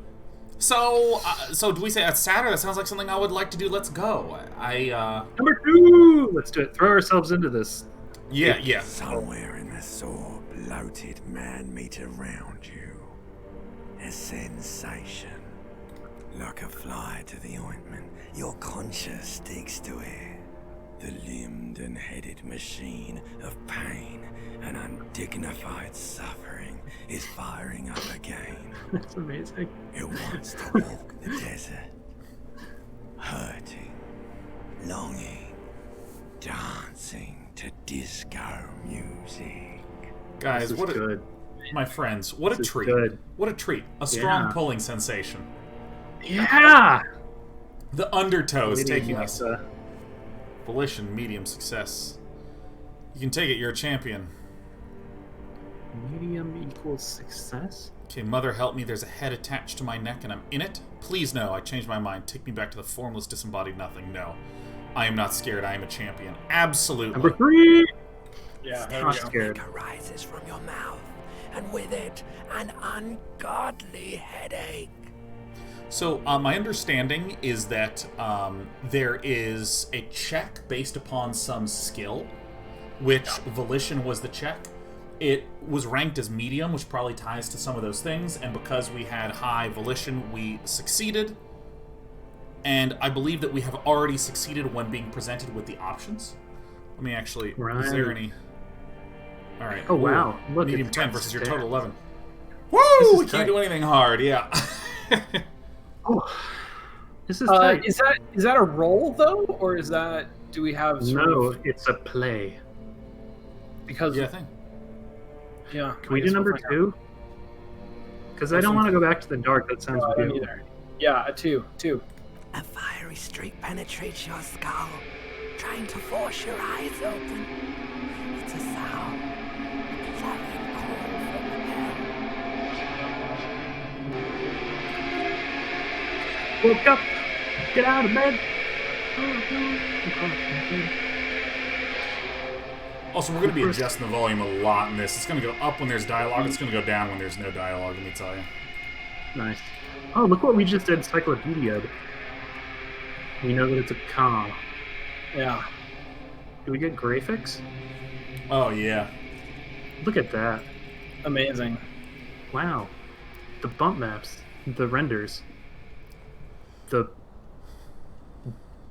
So do we say that's Saturday? That sounds like something I would like to do. Let's go. Number 2! Let's do it. Throw ourselves into this. Yeah. Somewhere in the sore, bloated man-meat around you. A sensation. Like a fly to the ointment, your conscience sticks to it. The limbed and headed machine of pain and undignified suffering is firing up again. That's amazing. It wants to walk the desert. Hurting, longing, dancing to disco music. Guys, This is what a, good. my friends, what a This is treat. good. What a treat. A strong Yeah. pulling sensation. Yeah! The undertow is taking Like, us. Volition, medium success. You can take it, you're a champion. medium equals success? Okay, mother help me, there's a head attached to my neck and I'm in it. Please no, I changed my mind. Take me back to the formless, disembodied nothing. No. I am not scared, I am a champion. Absolutely. Number 3! Yeah, there I'm we go. scared. Arises from your mouth, and with it, an ungodly headache. So, my understanding is that there is a check based upon some skill, which Volition was the check. It was ranked as medium, which probably ties to some of those things, and because we had high Volition, we succeeded. And I believe that we have already succeeded when being presented with the options. Let me actually... Is there Right. any... Alright. Oh, wow. Look, Medium it's 10 versus your stats. total 11. This Woo! is We can't tight. do anything hard, yeah. Oh, this is tight. Is that a roll though, or is that do we have sort No, of, it's a play. because Yeah, I think. yeah? Can we do number 2? Because I don't want to go back to the dark. That sounds I don't weird. either. Yeah, a 2. A fiery streak penetrates your skull, trying to force your eyes open. It's a sound, a clarion call from hell. Woke up! Get out of bed! Also, we're going to be adjusting the volume a lot in this. It's going to go up when there's dialogue. It's going to go down when there's no dialogue, let me tell you. Nice. Oh, look what we just did, Encyclopedia. We know that it's a car. Yeah. Do we get graphics? Oh, yeah. Look at that. Amazing. Wow. The bump maps. The renders. The...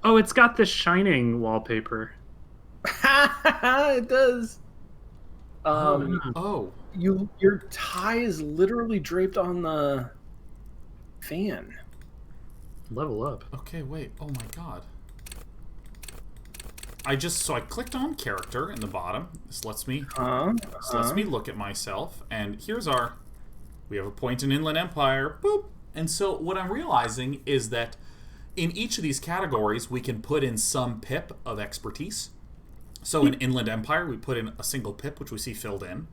Oh, it's got the shining wallpaper. It does. Oh. Your tie is literally draped on the fan. Level up. Okay, wait. Oh, my God. So I clicked on character in the bottom. This lets me look at myself. And here's we have a point in Inland Empire. Boop. And so what I'm realizing is that in each of these categories, we can put in some pip of expertise. So in Inland Empire, we put in a single pip, which we see filled in.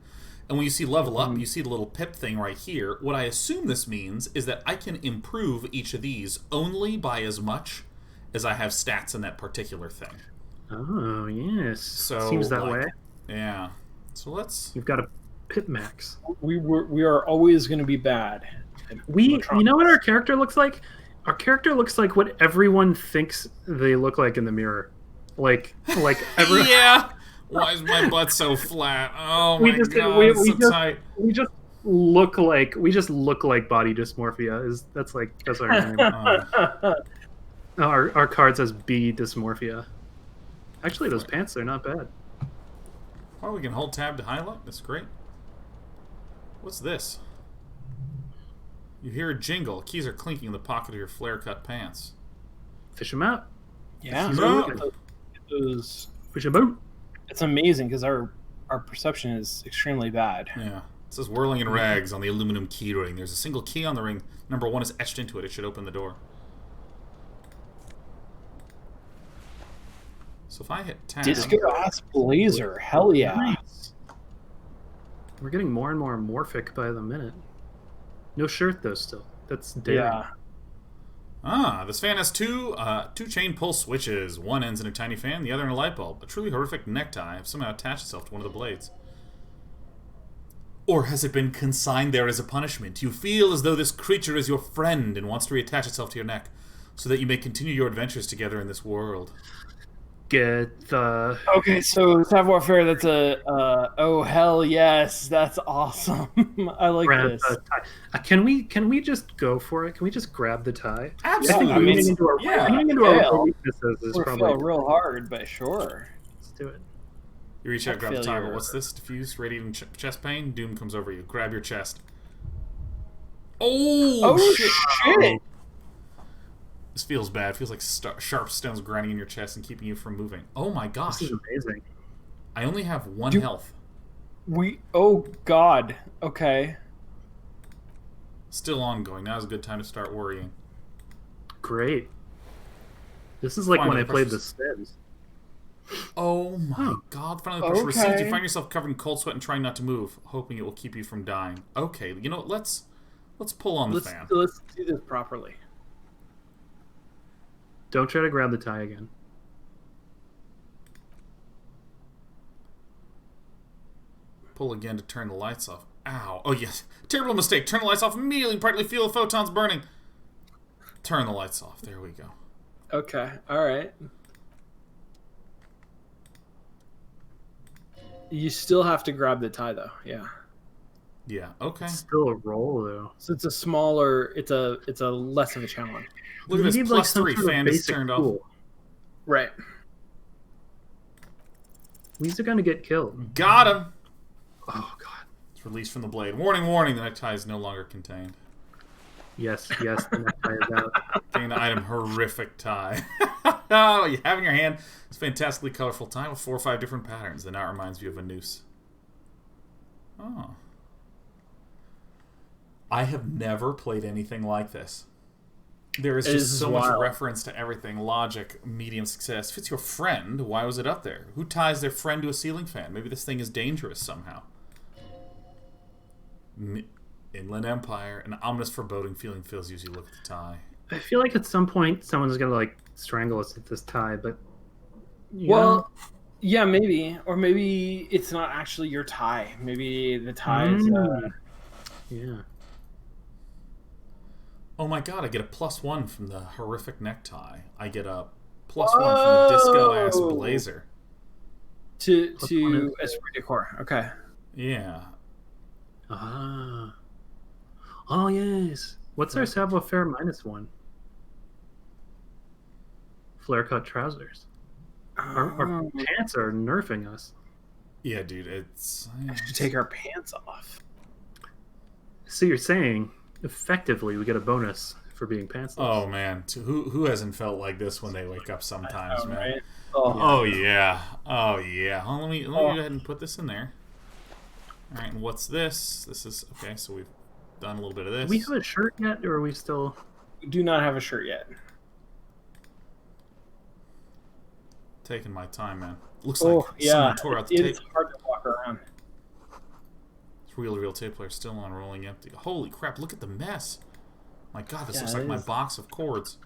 And when you see level up, you see the little pip thing right here. What I assume this means is that I can improve each of these only by as much as I have stats in that particular thing. Oh, yes. So Seems that like, way. Yeah. So let's... You've got a pip max. We are always going to be bad. You know what our character looks like? Our character looks like what everyone thinks they look like in the mirror. Like every... Yeah! Why is my butt so flat? Oh my god, we it's so just, tight. We just look like body dysmorphia. That's our name. Our card says B dysmorphia. Actually, those pants are not bad. Oh, we can hold tab to highlight. That's great. What's this? You hear a jingle. Keys are clinking in the pocket of your flare-cut pants. Fish them out. Yeah. Fish them out. It's amazing because our perception is extremely bad. Yeah. It says whirling in rags on the aluminum key ring. There's a single key on the ring. Number 1 is etched into it. It should open the door. So if I hit tab... Disco ass blazer. Hell yeah. Nice. We're getting more and more morphic by the minute. No shirt, though, still. That's daring. Yeah. Ah, this fan has two chain pull switches. One ends in a tiny fan, the other in a light bulb. A truly horrific necktie has somehow attached itself to one of the blades. Or has it been consigned there as a punishment? You feel as though this creature is your friend and wants to reattach itself to your neck, so that you may continue your adventures together in this world. Get the... Okay, so savoir faire, that's a... oh, hell yes. That's awesome. I like this. Can we just go for it? Can we just grab the tie? Absolutely. I think leaning into our weaknesses is probably... real hard, but sure. Let's do it. You reach out, grab the tie, but what's this? Diffuse, radiating chest pain? Doom comes over you. Grab your chest. Oh shit! This feels bad. It feels like sharp stones grinding in your chest and keeping you from moving. Oh my gosh. This is amazing. I only have 1 health. Oh god. Okay. Still ongoing. Now's a good time to start worrying. Great. This is like when I played The Sims. Oh my god. Finally, the pressure recedes. You find yourself covered in cold sweat and trying not to move, hoping it will keep you from dying. Okay, you know what? Let's pull on the fan. Let's do this properly. Don't try to grab the tie again. Pull again to turn the lights off. Ow. Oh, yes. Terrible mistake. Turn the lights off immediately. Partly feel the photons burning. Turn the lights off. There we go. Okay. All right. You still have to grab the tie, though. Yeah. Yeah. Okay. It's still a roll, though. So it's a smaller... It's a less of a challenge. Look at this. +3. Fan is turned off. Right. These are going to get killed. Got him. Oh, God. It's released from the blade. Warning, warning. The necktie is no longer contained. Yes, the necktie is out. Gain the item horrific tie. Oh, you have in your hand this fantastically colorful tie with 4 or 5 different patterns that now reminds you of a noose. Oh. I have never played anything like this. There is just so much reference to everything. Logic, medium success. If it's your friend, why was it up there? Who ties their friend to a ceiling fan? Maybe this thing is dangerous somehow. Inland Empire. An ominous foreboding feeling fills you as you look at the tie. I feel like at some point someone's going to, like, strangle us with this tie, but... Well, yeah, maybe. Or maybe it's not actually your tie. Maybe the tie is... Yeah. Oh my god, I get a +1 from the horrific necktie. I get a +1 from the disco-ass blazer. To esprit de corps. Okay. Yeah. Ah. Oh, yes. What's our savoir-faire -1? Flare-cut trousers. Our pants are nerfing us. Yeah, dude, it's... I should take our pants off. So you're saying... Effectively, we get a bonus for being pantsless. Oh man, who hasn't felt like this when they wake up sometimes, man? Right? Oh yeah, oh yeah. Hold on, let me go ahead and put this in there. All right, and what's this? This is okay. So we've done a little bit of this. Do we have a shirt yet, or are we still? We do not have a shirt yet. Taking my time, man. Looks like someone tore out the tape. It's hard to walk around. Reel tape player still on, rolling empty. Holy crap, look at the mess. My god, this looks like my box of cords.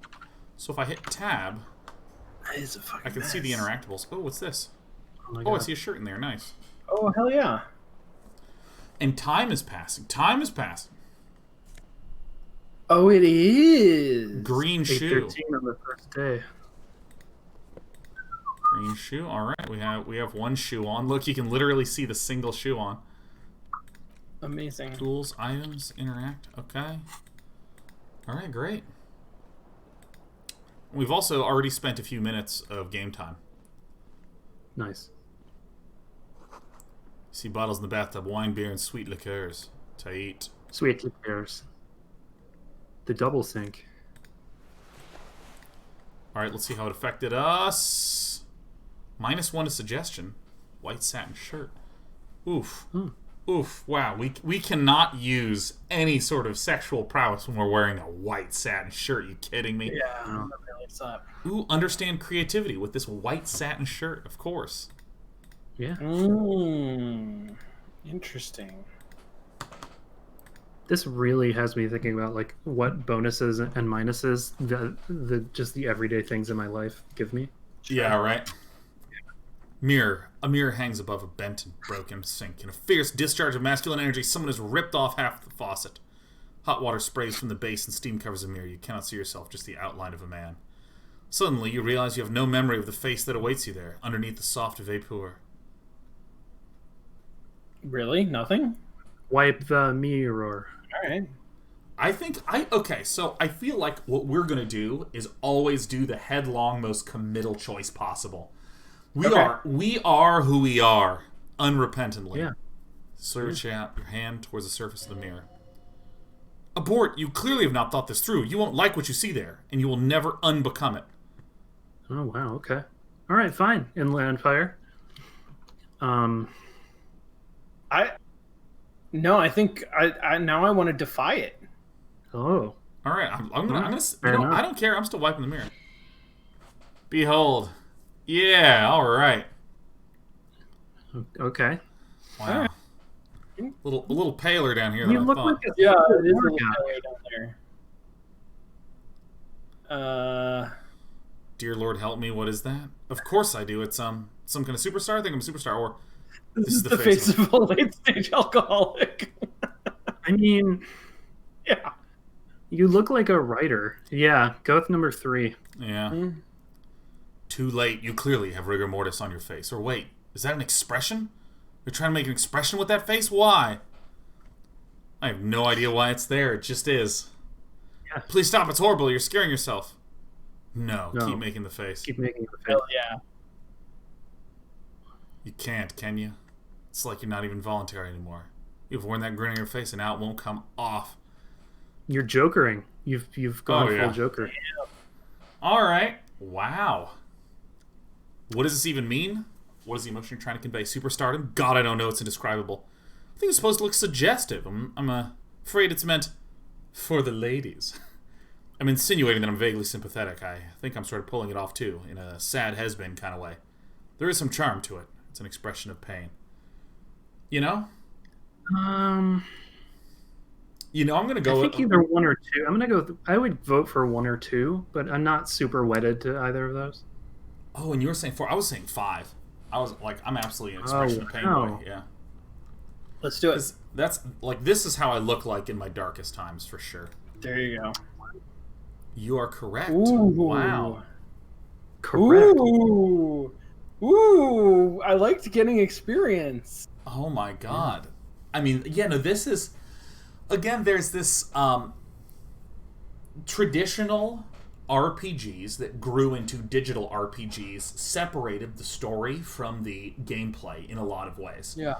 So if I hit tab, that is a fucking I can see the interactables. Oh, what's this? Oh, I see a shirt in there. Nice. Oh, hell yeah. And time is passing. Time is passing. Oh, it is. Green shoe. 8:13 on the first day. Green shoe. All right, we have one shoe on. Look, you can literally see the single shoe on. Amazing. Tools, items, interact. Okay. All right, great. We've also already spent a few minutes of game time. Nice. See bottles in the bathtub, wine, beer, and sweet liqueurs. Tight. Sweet tears. The double sync. Alright, let's see how it affected us. -1 to suggestion. White satin shirt. Oof. Oof. Wow. We cannot use any sort of sexual prowess when we're wearing a white satin shirt. You kidding me? Yeah, that really sucks. Ooh, understand creativity with this white satin shirt, of course. Yeah. Interesting. This really has me thinking about like what bonuses and minuses the just the everyday things in my life give me. Yeah, right. Mirror. A mirror hangs above a bent and broken sink. In a fierce discharge of masculine energy, someone has ripped off half the faucet. Hot water sprays from the base and steam covers the mirror. You cannot see yourself, just the outline of a man. Suddenly, you realize you have no memory of the face that awaits you there, underneath the soft vapor. Really? Nothing? Wipe the mirror. All right. Okay, so I feel like what we're going to do is always do the headlong, most committal choice possible. We are who we are, unrepentantly. Yeah. Search out your hand towards the surface of the mirror. Abort! You clearly have not thought this through. You won't like what you see there, and you will never unbecome it. Oh wow. Okay. All right. Fine. Inland Empire. I think I now I want to defy it. Oh. All right, I'm gonna. I don't care. I'm still wiping the mirror. Behold. Yeah. All right. Okay. Wow. A little paler down here than You I look thought. like a Yeah, it is a poor little guy. way down there. Dear Lord, help me. What is that? Of course I do. It's some kind of superstar. I think I'm a superstar. Or this is the face of a late stage alcoholic. I mean, Yeah. you look like a writer. Yeah. Go with number 3. Yeah. Too late. You clearly have rigor mortis on your face. Or wait, is that an expression? You're trying to make an expression with that face? Why? I have no idea why it's there. It just is. Yeah. Please stop. It's horrible. You're scaring yourself. No. No. Keep making the face. Keep making the face. Hell yeah. You can't, can you? It's like you're not even voluntary anymore. You've worn that grin on your face and now it won't come off. You're jokering. You've gone Oh, yeah. full Joker. Alright. Wow. What does this even mean? What is the emotion you're trying to convey? Superstardom? God, I don't know. It's indescribable. I think it's supposed to look suggestive. I'm afraid it's meant for the ladies. I'm insinuating that I'm vaguely sympathetic. I think I'm sort of pulling it off, too, in a sad has-been kind of way. There is some charm to it. It's an expression of pain. You know? You know, I'm going to go I think either 1 or 2. I'm gonna go. I would vote for 1 or 2, but I'm not super wedded to either of those. Oh, and you were saying 4. I was saying 5. I was like, I'm absolutely an expression of pain wow. boy. Yeah. Let's do it. That's like, this is how I look like in my darkest times, for sure. There you go. You are correct. Ooh. Wow. Correct. Ooh, I liked getting experience. Oh my god. I mean, yeah, no, this is... Again, there's this traditional RPGs that grew into digital RPGs, separated the story from the gameplay in a lot of ways. Yeah.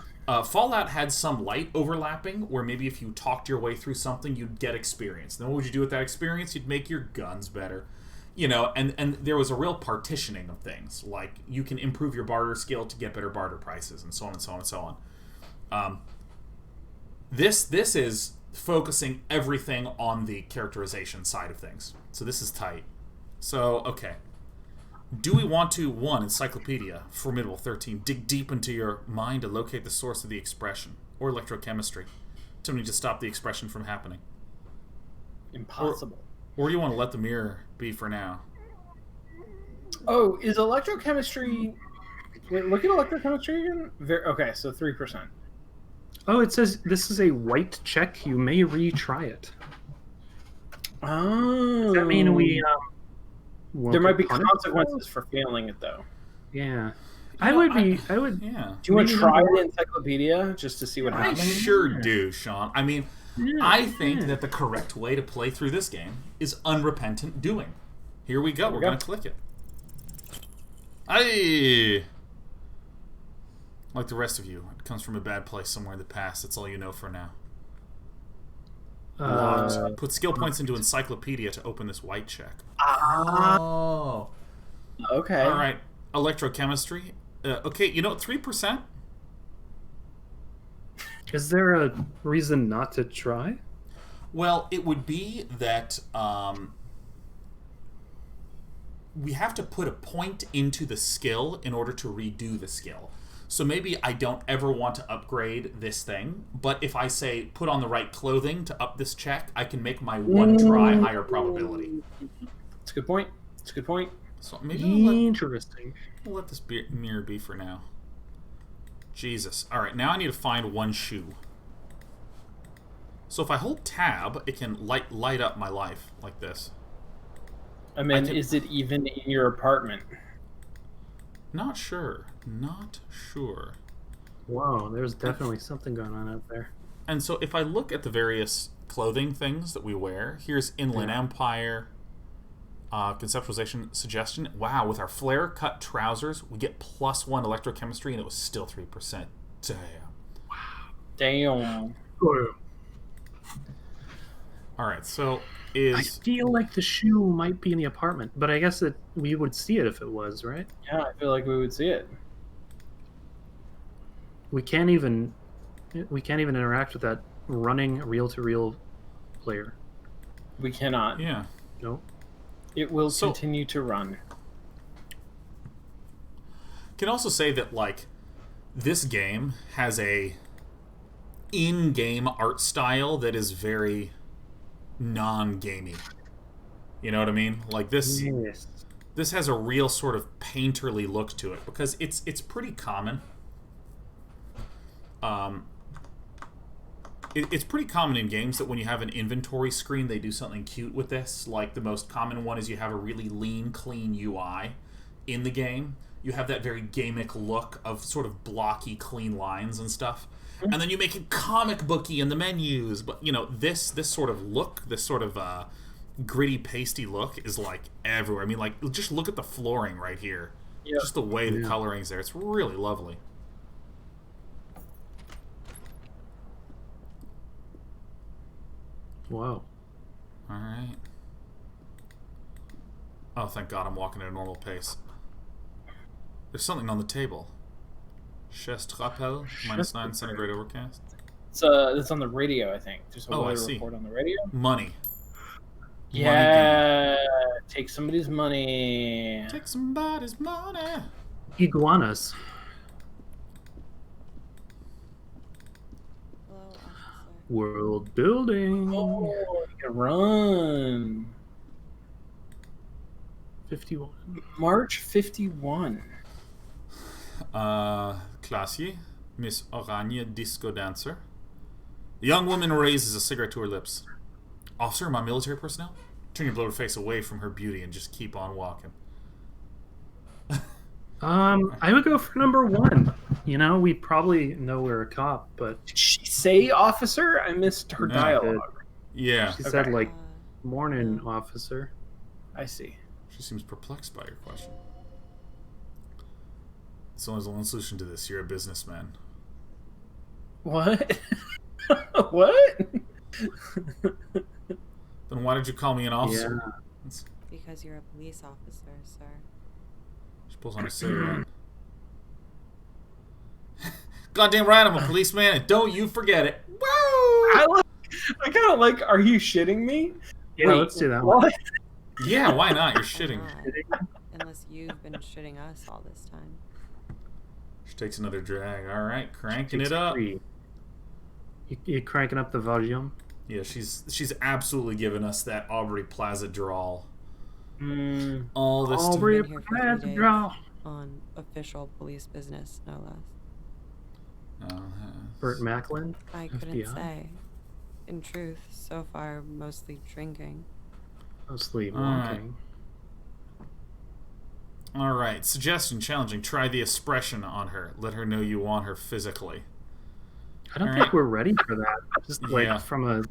Fallout had some light overlapping, where maybe if you talked your way through something, you'd get experience. Then what would you do with that experience? You'd make your guns better. You know, and there was a real partitioning of things. Like, you can improve your barter skill to get better barter prices, and so on and so on and so on. This is focusing everything on the characterization side of things. So this is tight. So, okay. Do we want to, 1, Encyclopedia, Formidable 13, dig deep into your mind to locate the source of the expression, or electrochemistry, to need to stop the expression from happening? Impossible. Or do you want to let the mirror be for now? Oh, is electrochemistry... Wait, look at electrochemistry again. Okay, so 3%. Oh, it says this is a white check. You may retry it. Oh. Does that mean we... there might be punished? consequences for failing it, though. Yeah. You know, I would... Yeah. Do you want to Maybe try number the encyclopedia just to see what I happens? sure do, Sean. I mean, Yeah, I think yeah. that the correct way to play through this game is unrepentant doing. Here we go. We're going to click it. Aye! Like the rest of you, it comes from a bad place somewhere in the past. That's all you know for now. Put skill points into encyclopedia to open this white check. Oh. Okay. All right. Electrochemistry. Okay, 3%? Is there a reason not to try? Well, it would be that we have to put a point into the skill in order to redo the skill. So maybe I don't ever want to upgrade this thing, but if I say put on the right clothing to up this check, I can make my one try higher probability. It's a good point. So maybe Interesting. I'll let this mirror be for now. Jesus. All right, now I need to find one shoe. So if I hold tab, it can light up my life like this. I mean, is it even in your apartment? Not sure. Wow, there's definitely something going on out there. And so if I look at the various clothing things that we wear, here's Inland Empire, conceptualization suggestion. Wow, with our flare-cut trousers, we get +1 electrochemistry, and it was still 3%. Damn. Wow. Damn. All right, so I feel like the shoe might be in the apartment, but I guess that we would see it if it was, right? Yeah, I feel like we would see it. We can't even interact with that running reel-to-reel player. We cannot. Yeah. Nope. It will continue to run. Can also say that this game has a in-game art style that is very non-gamey. You know what I mean? Like this. Yes. This has a real sort of painterly look to it because it's pretty common. It's pretty common in games that when you have an inventory screen, they do something cute with this. Like the most common one is you have a really lean, clean UI in the game. You have that very gamic look of sort of blocky, clean lines and stuff. And then you make it comic booky in the menus. But, this sort of look, this sort of gritty, pasty look is everywhere. I mean, just look at the flooring right here. Yep. Just the way the coloring's there. It's really lovely. Wow. All right. Oh, thank God I'm walking at a normal pace. There's something on the table. Chest rappel, -9 centigrade overcast. It's on the radio, I think. There's a weather report on the radio. Money. Yeah. Take somebody's money. Take somebody's money. Iguanas. World building. Oh, you can run. 51. March 51. Classier, Miss Oranje Disco Dancer. The young woman raises a cigarette to her lips. Officer, my military personnel? Turn your bloated face away from her beauty and just keep on walking. I would go for number 1. We probably know we're a cop, but... Did she say officer? I missed her dialogue. Yeah. She said, morning, officer. I see. She seems perplexed by your question. There's only one solution to this. You're a businessman. What? What? Then why did you call me an officer? Yeah. Because you're a police officer, sir. She pulls on a cigarette. Goddamn right, I'm a policeman, and don't you forget it. Woo! I kind of like, are you shitting me? Yeah, Wait, let's do that what? one. Yeah, why not? You're shitting. Unless you've been shitting us all this time. She takes another drag. All right, cranking it up. You cranking up the volume? Yeah, she's absolutely given us that Aubrey Plaza drawl. All this Aubrey time. Plaza drawl. On official police business, no less. Burt Macklin? I couldn't FBI. say. In truth, so far, mostly drinking. Mostly walking. All right. Suggestion challenging. Try the expression on her. Let her know you want her physically. I don't think we're ready for that. Just from a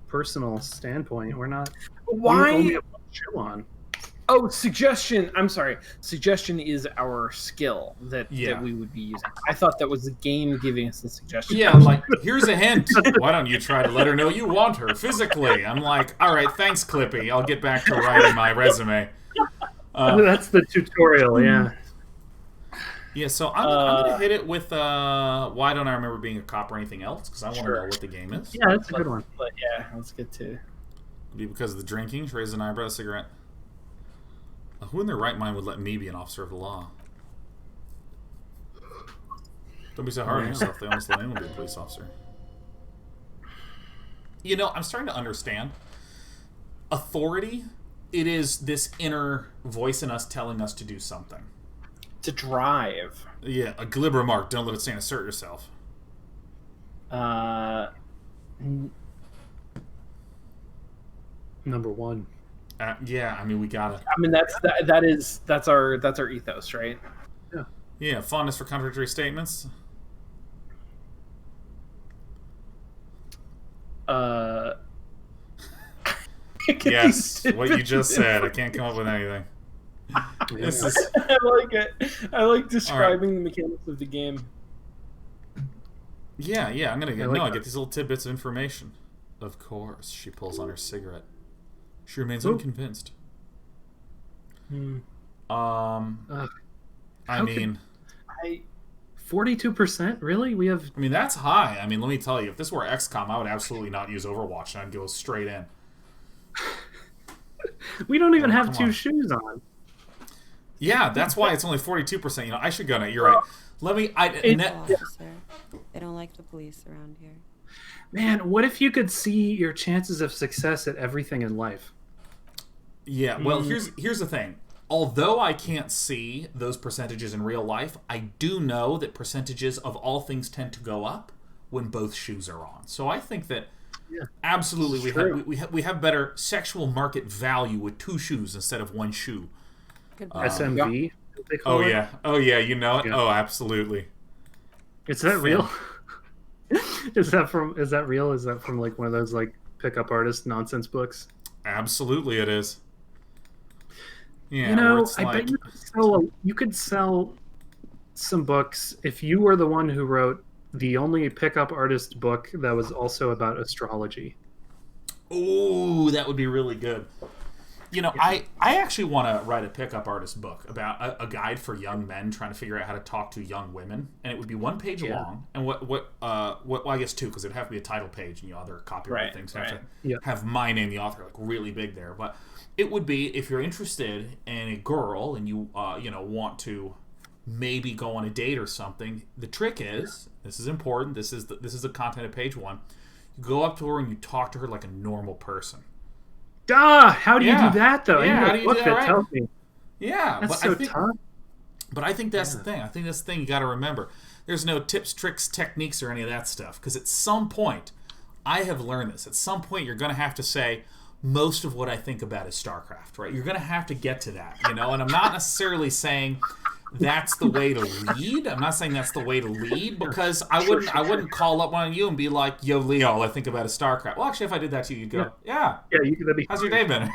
personal standpoint, we're not. Why? We only have one shoe on. Oh, suggestion. I'm sorry. Suggestion is our skill that we would be using. I thought that was the game giving us the suggestion. Yeah, I'm like, here's a hint. Why don't you try to let her know you want her physically? I'm like, all right, thanks, Clippy. I'll get back to writing my resume. That's the tutorial, yeah. Yeah, so I'm gonna hit it with why don't I remember being a cop or anything else? Because I want to know what the game is. Yeah, that's a good one. But yeah, let's get to. Be because of the drinking, raise an eyebrow, cigarette. Who in their right mind would let me be an officer of the law? Don't be so hard on yourself. They almost let anyone be a police officer. You know, I'm starting to understand. Authority, it is this inner voice in us telling us to do something. To drive. Yeah, a glib remark. Don't let it stand. Assert yourself. Number one. Yeah, I mean, we gotta. I mean, that's our ethos, right? Yeah. Yeah, fondness for contradictory statements. Yes, what you just said. I can't come up with anything. This is... I like it. I like describing the mechanics of the game. Yeah, I'm gonna get. I get these little tidbits of information. Of course, she pulls on her cigarette. She remains unconvinced. I mean, 42%? Really? We have. I mean, that's high. I mean, let me tell you, if this were XCOM, I would absolutely not use Overwatch, and I'd go straight in. We don't even have two shoes on. Yeah, that's why it's only 42%. You know, I should go now. You're right. Let me. Officer. They don't like the police around here. Man, what if you could see your chances of success at everything in life? Yeah, well, here's the thing. Although I can't see those percentages in real life, I do know that percentages of all things tend to go up when both shoes are on. So I think that absolutely we have better sexual market value with two shoes instead of one shoe. SMV? They call it? Oh yeah, you know it. Yeah. Oh, absolutely. Is that real? Is that real? Is that from like one of those like pickup artist nonsense books? Absolutely, it is. Yeah, you know, I bet you could sell some books if you were the one who wrote the only pickup artist book that was also about astrology. Ooh, that would be really good. You know, I actually want to write a pickup artist book about a guide for young men trying to figure out how to talk to young women, and it would be 1 page long, and well, I guess 2, because it'd have to be a title page, and other copyright things have to have my name, the author, like really big there. But it would be, if you're interested in a girl and you want to maybe go on a date or something. The trick is, this is important. This is the content of page 1. You go up to her and you talk to her like a normal person. Duh! How do you do that, though? Yeah, I need a book that tells me. Yeah, that's so tough. But I think that's the thing. I think that's the thing you got to remember. There's no tips, tricks, techniques, or any of that stuff. Because at some point, I have learned this. At some point, you're going to have to say, most of what I think about is StarCraft, right? You're going to have to get to that, And I'm not necessarily saying that's the way to lead. I'm not saying that's the way to lead, because I wouldn't call up one of you and be like, yo, Leo, all I think about is StarCraft. Well, actually, if I did that to you, you'd go, yeah. You could be. How's your day been?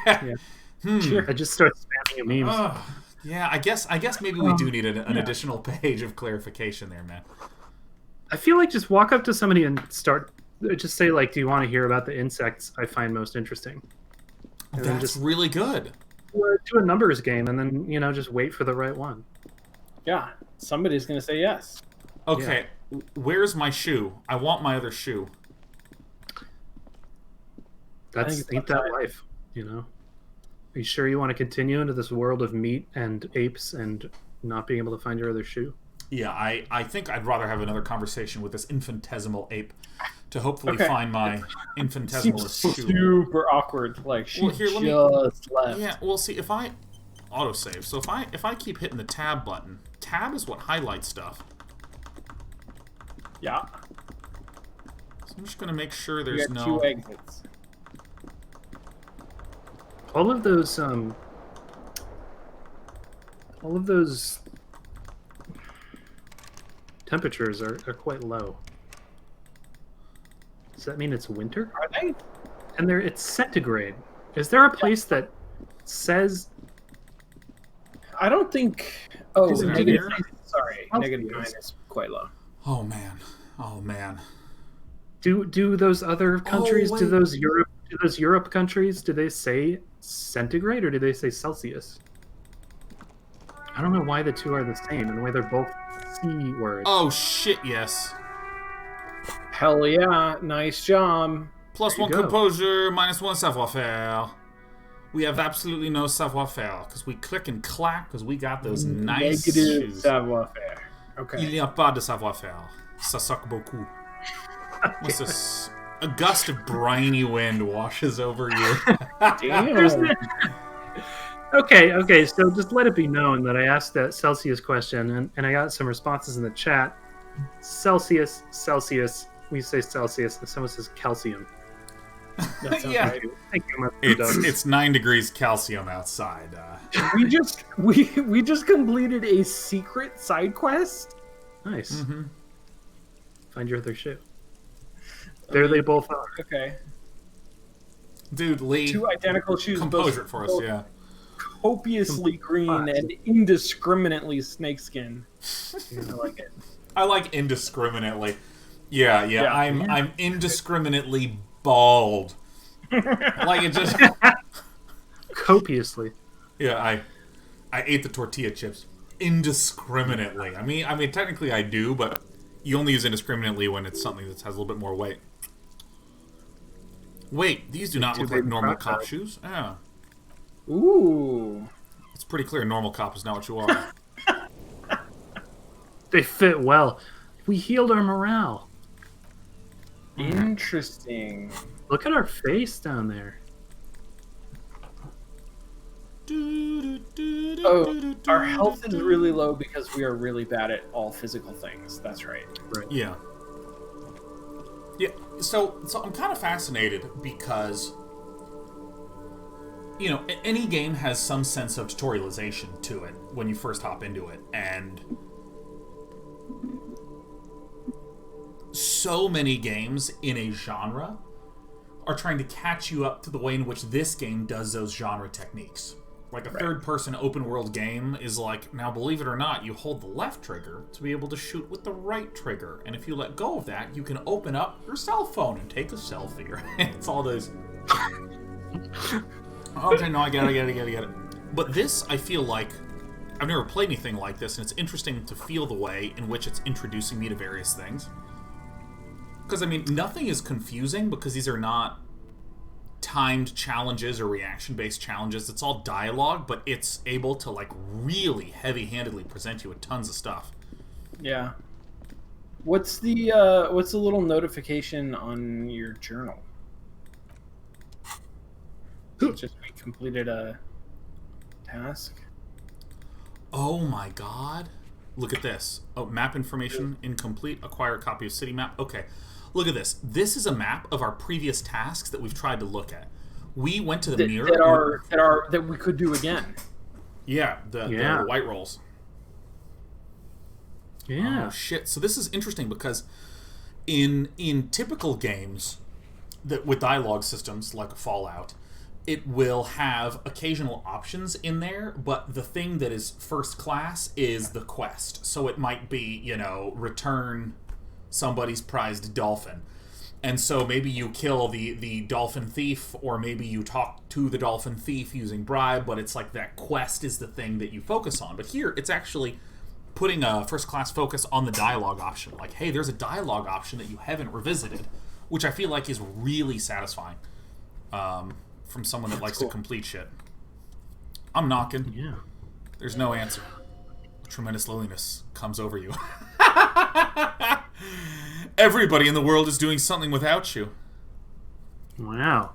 Sure. I just start spamming memes. Yeah, I guess maybe we do need an additional page of clarification there, man. I feel like just walk up to somebody and just say, like, do you want to hear about the insects I find most interesting? And that's just really good. Do a numbers game and then, just wait for the right one. Yeah, somebody's going to say yes. Okay, where's my shoe? I want my other shoe. Ain't that life, Are you sure you want to continue into this world of meat and apes and not being able to find your other shoe? Yeah, I think I'd rather have another conversation with this infinitesimal ape to hopefully find my infinitesimal shoe. Super awkward. Like, she just left. Yeah, well, see, if I autosave, so if I keep hitting the tab button, tab is what highlights stuff. Yeah. So I'm just going to make sure there's no... 2 exits. All of those temperatures are quite low. Does that mean it's winter? Are they? And it's centigrade. Is there a place that says I don't think. Oh, Is it negative. here? Sorry, Celsius. negative 9 is quite low. Oh man. Oh man. Do those other countries? wait. Do those Europe countries? Do they say centigrade or do they say Celsius? I don't know why the two are the same and why they're both C words. Oh shit, yes. Hell yeah, nice job. Plus There you 1 go. composure, -1 savoir-faire. We have absolutely no savoir-faire because we click and clack because we got those nice Negative shoes. savoir-faire. Il Okay. n'y a pas de savoir-faire. Ça suck beaucoup. What's this? A gust of briny wind washes over you. Damn. Okay, so just let it be known that I asked that Celsius question and I got some responses in the chat. Celsius, we say Celsius, and someone says calcium. That sounds Yeah. right. Thank you, my ducks. It's 9 degrees calcium outside. We just completed a secret side quest. Nice. Mhm. Find your other shoe. There they both are. Okay. Dude, Lee, Two identical shoes, compose both it for us, yeah. copiously green and indiscriminately snakeskin. I like it. I like indiscriminately. Yeah. Yeah. I'm indiscriminately bald. Like it just. Copiously. Yeah, I ate the tortilla chips indiscriminately. I mean, technically I do, but you only use indiscriminately when it's something that has a little bit more weight. Wait, these do not look like normal cop shoes. Yeah, Ooh. it's pretty clear normal cop is not what you are. They fit well. We healed our morale. Interesting. Look at our face down there. Oh, our health is really low because we are really bad at all physical things. That's right. Yeah. Yeah, so I'm kind of fascinated because, you know, any game has some sense of tutorialization to it when you first hop into it, and so many games in a genre are trying to catch you up to the way in which this game does those genre techniques. Like a third-person open-world game is like, now believe it or not, you hold the left trigger to be able to shoot with the right trigger. And if you let go of that, you can open up your cell phone and take a selfie. It's all those... Okay, no, I get it. But this, I feel like... I've never played anything like this, and it's interesting to feel the way in which it's introducing me to various things. Because, I mean, nothing is confusing because these are not timed challenges or reaction-based challenges. It's all dialogue, but it's able to, like, really heavy-handedly present you with tons of stuff. Yeah. What's the little notification on your journal? It's just we completed a task. Oh my god. Look at this. Oh, map information incomplete. Acquire a copy of city map. Okay. Look at this. This is a map of our previous tasks that we've tried to look at. We went to the mirror. That we could do again. Yeah, the white rolls. Yeah. Oh shit. So this is interesting because in typical games that with dialogue systems like Fallout, it will have occasional options in there, but the thing that is first class is the quest. So it might be, you know, return somebody's prized dolphin. And so maybe you kill the dolphin thief, or maybe you talk to the dolphin thief using bribe, but it's like that quest is the thing that you focus on. But here, it's actually putting a first-class focus on the dialogue option. Like, hey, there's a dialogue option that you haven't revisited, which I feel like is really satisfying from someone that likes to complete shit. I'm knocking. Yeah. There's no answer. Tremendous loneliness comes over you. Everybody in the world is doing something without you. Wow.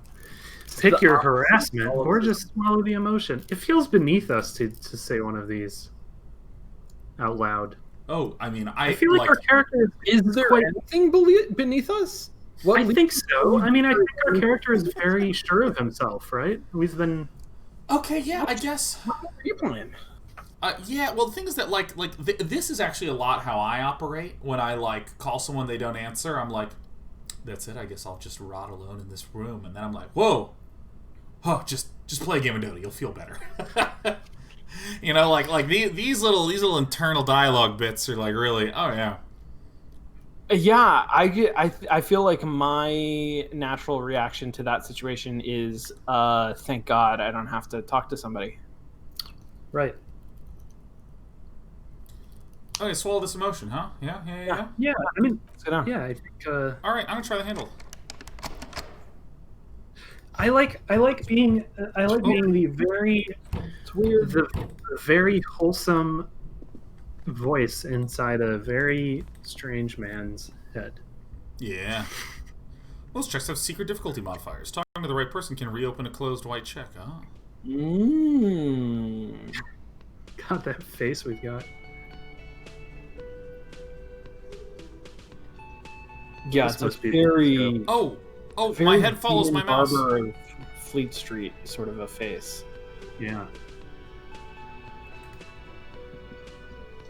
Pick your harassment or just swallow the emotion. It feels beneath us to say one of these out loud. Oh, I mean, I feel like our character Is there anything beneath us? I think so. I mean, I think our character is very sure of himself, right? We've been... Okay, yeah, I guess. What are you playing? Yeah, well, the thing is that, this is actually a lot how I operate. When I, call someone they don't answer, I'm like, that's it, I guess I'll just rot alone in this room. And then I'm like, whoa! Oh, just play a game of GOTY, you'll feel better. You know, like these little internal dialogue bits are like really, oh yeah. Yeah, I feel like my natural reaction to that situation is, thank God I don't have to talk to somebody. Right. Okay, swallow this emotion, huh? Yeah. Yeah, I mean, Sit down. yeah, I think. All right, I'm gonna try the handle. I like being the very It's weird. the very wholesome voice inside a very strange man's head. Yeah. Most checks have secret difficulty modifiers. Talking to the right person can reopen a closed white check. Ah. God, that face we've got. Yeah, This it's must a be very, Oh, very my head follows my Demon mouse. Barber of Fleet Street sort of a face. Yeah.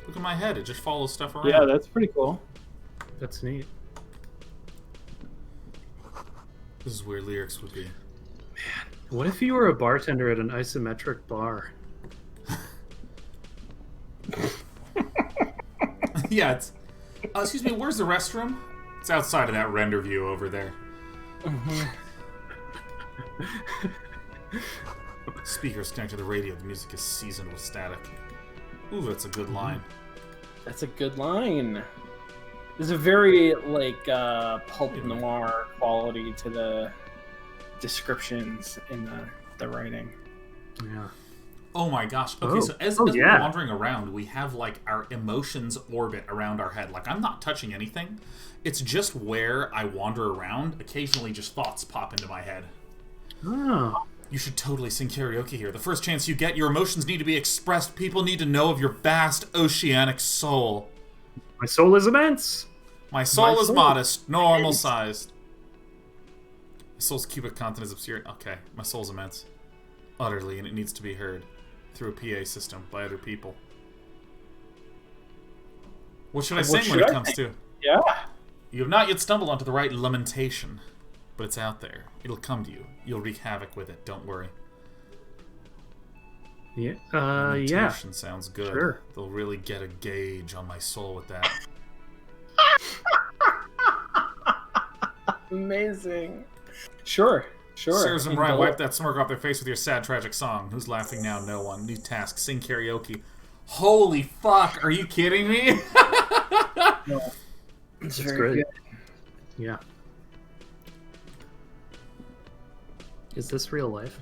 Look at my head; it just follows stuff around. Yeah, that's pretty cool. That's neat. This is where lyrics would be. What if you were a bartender at an isometric bar? Yeah, it's. Excuse me, where's the restroom? It's outside of that render view over there. Speakers connect to the radio. The music is seasoned with static. Ooh, that's a good line. That's a good line. There's a very like pulp noir quality to the descriptions in the writing. Yeah. Oh my gosh. Okay, so as we're wandering around, we have like our emotions orbit around our head. Like I'm not touching anything. It's just where I wander around. Occasionally just thoughts pop into my head. Oh. You should totally sing karaoke here. The first chance you get, your emotions need to be expressed. People need to know of your vast oceanic soul. My soul is immense. My soul is modest, normal sized. My soul's cubic content is obscure. Okay, my soul's immense. Utterly, and it needs to be heard through a PA system by other people. What should I sing when it comes to? Yeah. You have not yet stumbled onto the right lamentation, but it's out there. It'll come to you. You'll wreak havoc with it. Don't worry. Yeah. Lamentation sounds good. Sure. They'll really get a gauge on my soul with that. Amazing. Sure. Serves them right. Wipe that smirk off their face with your sad, tragic song. Who's laughing now? No one. New task. Sing karaoke. Holy fuck. Are you kidding me? No. It's very great. good. Yeah. Is this real life?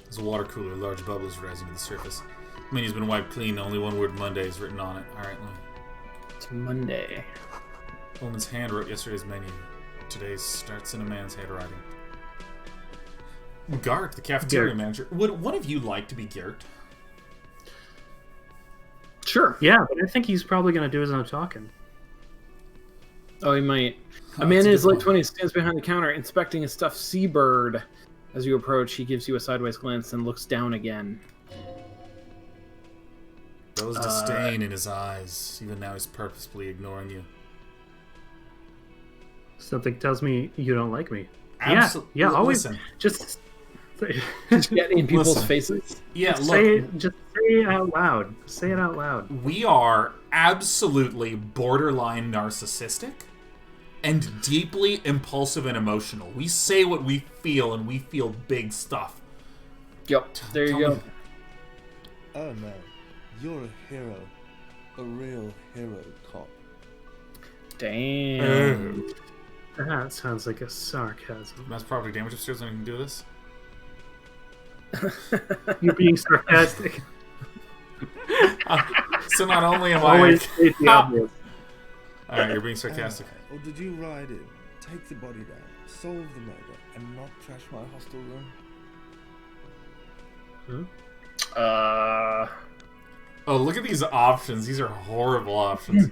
There's a water cooler. Large bubbles rising to the surface. The menu's been wiped clean. Only one word Monday is written on it. Alright, It's Monday. woman's hand wrote yesterday's menu. Today's starts in a man's handwriting. Gart, the cafeteria manager. Would one of you like to be Gert? Sure. Yeah, but I think he's probably going to do his own talking. Oh, he might. Oh, a man in his late point. 20s stands behind the counter inspecting a stuffed seabird. As you approach, he gives you a sideways glance and looks down again. There was disdain in his eyes. Even now he's purposefully ignoring you. Something tells me you don't like me. Absolutely. Yeah, always. Listen. Just Get in people's Listen. faces. Yeah, just look. say it out loud. Say it out loud. We are absolutely borderline narcissistic and deeply impulsive and emotional. We say what we feel, and we feel big stuff. Yep. There you Tell go. me- Oh no, you're a hero. A real hero cop. Damn. That sounds like a sarcasm. Mass property damage upstairs, and I can do this. You're being sarcastic. So not only am Always I... state the obvious. Alright, you're being sarcastic. Or did you ride in, take the body down, solve the murder, and not trash my hostel room? Oh, look at these options. These are horrible options.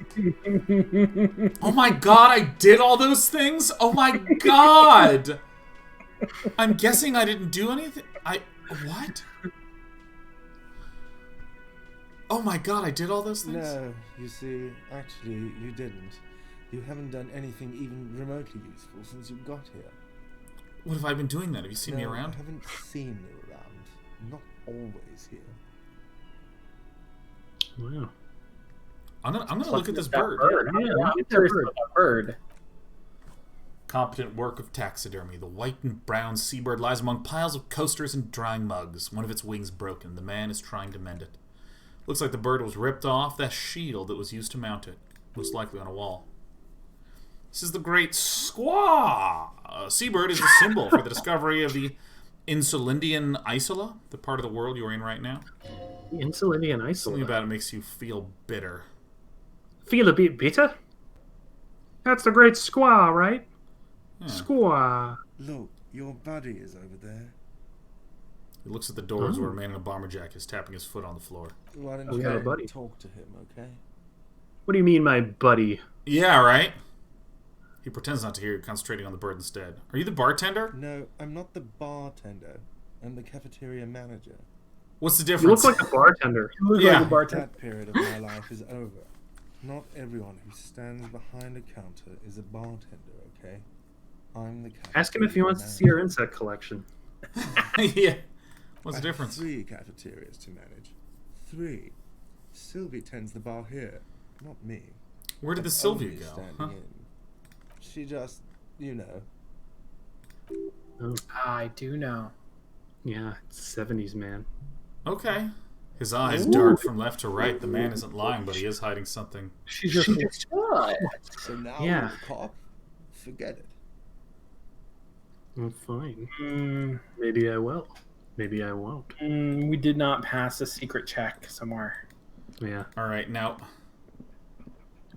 Oh my god, I did all those things? Oh my god! I'm guessing I didn't do anything. What? Oh my god, I did all those things? No, you see, actually, you didn't. You haven't done anything even remotely useful since you got here. What have I been doing then? Have you seen me No, around? I haven't seen you around. Not always here. Wow. I'm gonna look at this bird. Yeah, I'm curious about that bird. Competent work of taxidermy. The white and brown seabird lies among piles of coasters and drying mugs. One of its wings broken. The man is trying to mend it. Looks like the bird was ripped off that shield that was used to mount it. Most likely on a wall. This is the great squaw. Seabird is a symbol for the discovery of the Insulindian Isola, the part of the world you're in right now. The Insulindian Isola. Something about it makes you feel bitter. Feel a bit bitter? That's the great squaw, right? Yeah. Squaw. Look, your buddy is over there. He looks at the doors where a man in a bomber jacket is tapping his foot on the floor. Why don't We you got a go buddy. and talk to him, okay? What do you mean, my buddy? Yeah, right? He pretends not to hear you, concentrating on the bird instead. Are you the bartender? No, I'm not the bartender. I'm the cafeteria manager. What's the You difference? look like a bartender. You look Yeah. like a bartender. That period of my life is over. Not everyone who stands behind a counter is a bartender, okay? I'm the cafeteria Ask him if he wants to manager. see your insect collection. Yeah. What's I the have difference? 3 cafeterias to manage. 3. Sylvie tends the bar here, not me. Where did the I'm Sylvia only go? standing Huh? in. She just, you know. Oh, I do know. yeah, it's 70s, man. Okay. His eyes Ooh. dart from left to right. The man isn't lying, but he is hiding something. She's just what? So now Yeah. you're a cop? Forget it. Well, fine. Mm, Maybe I will. Maybe I won't. we did not pass a secret check somewhere. Yeah. All right, now,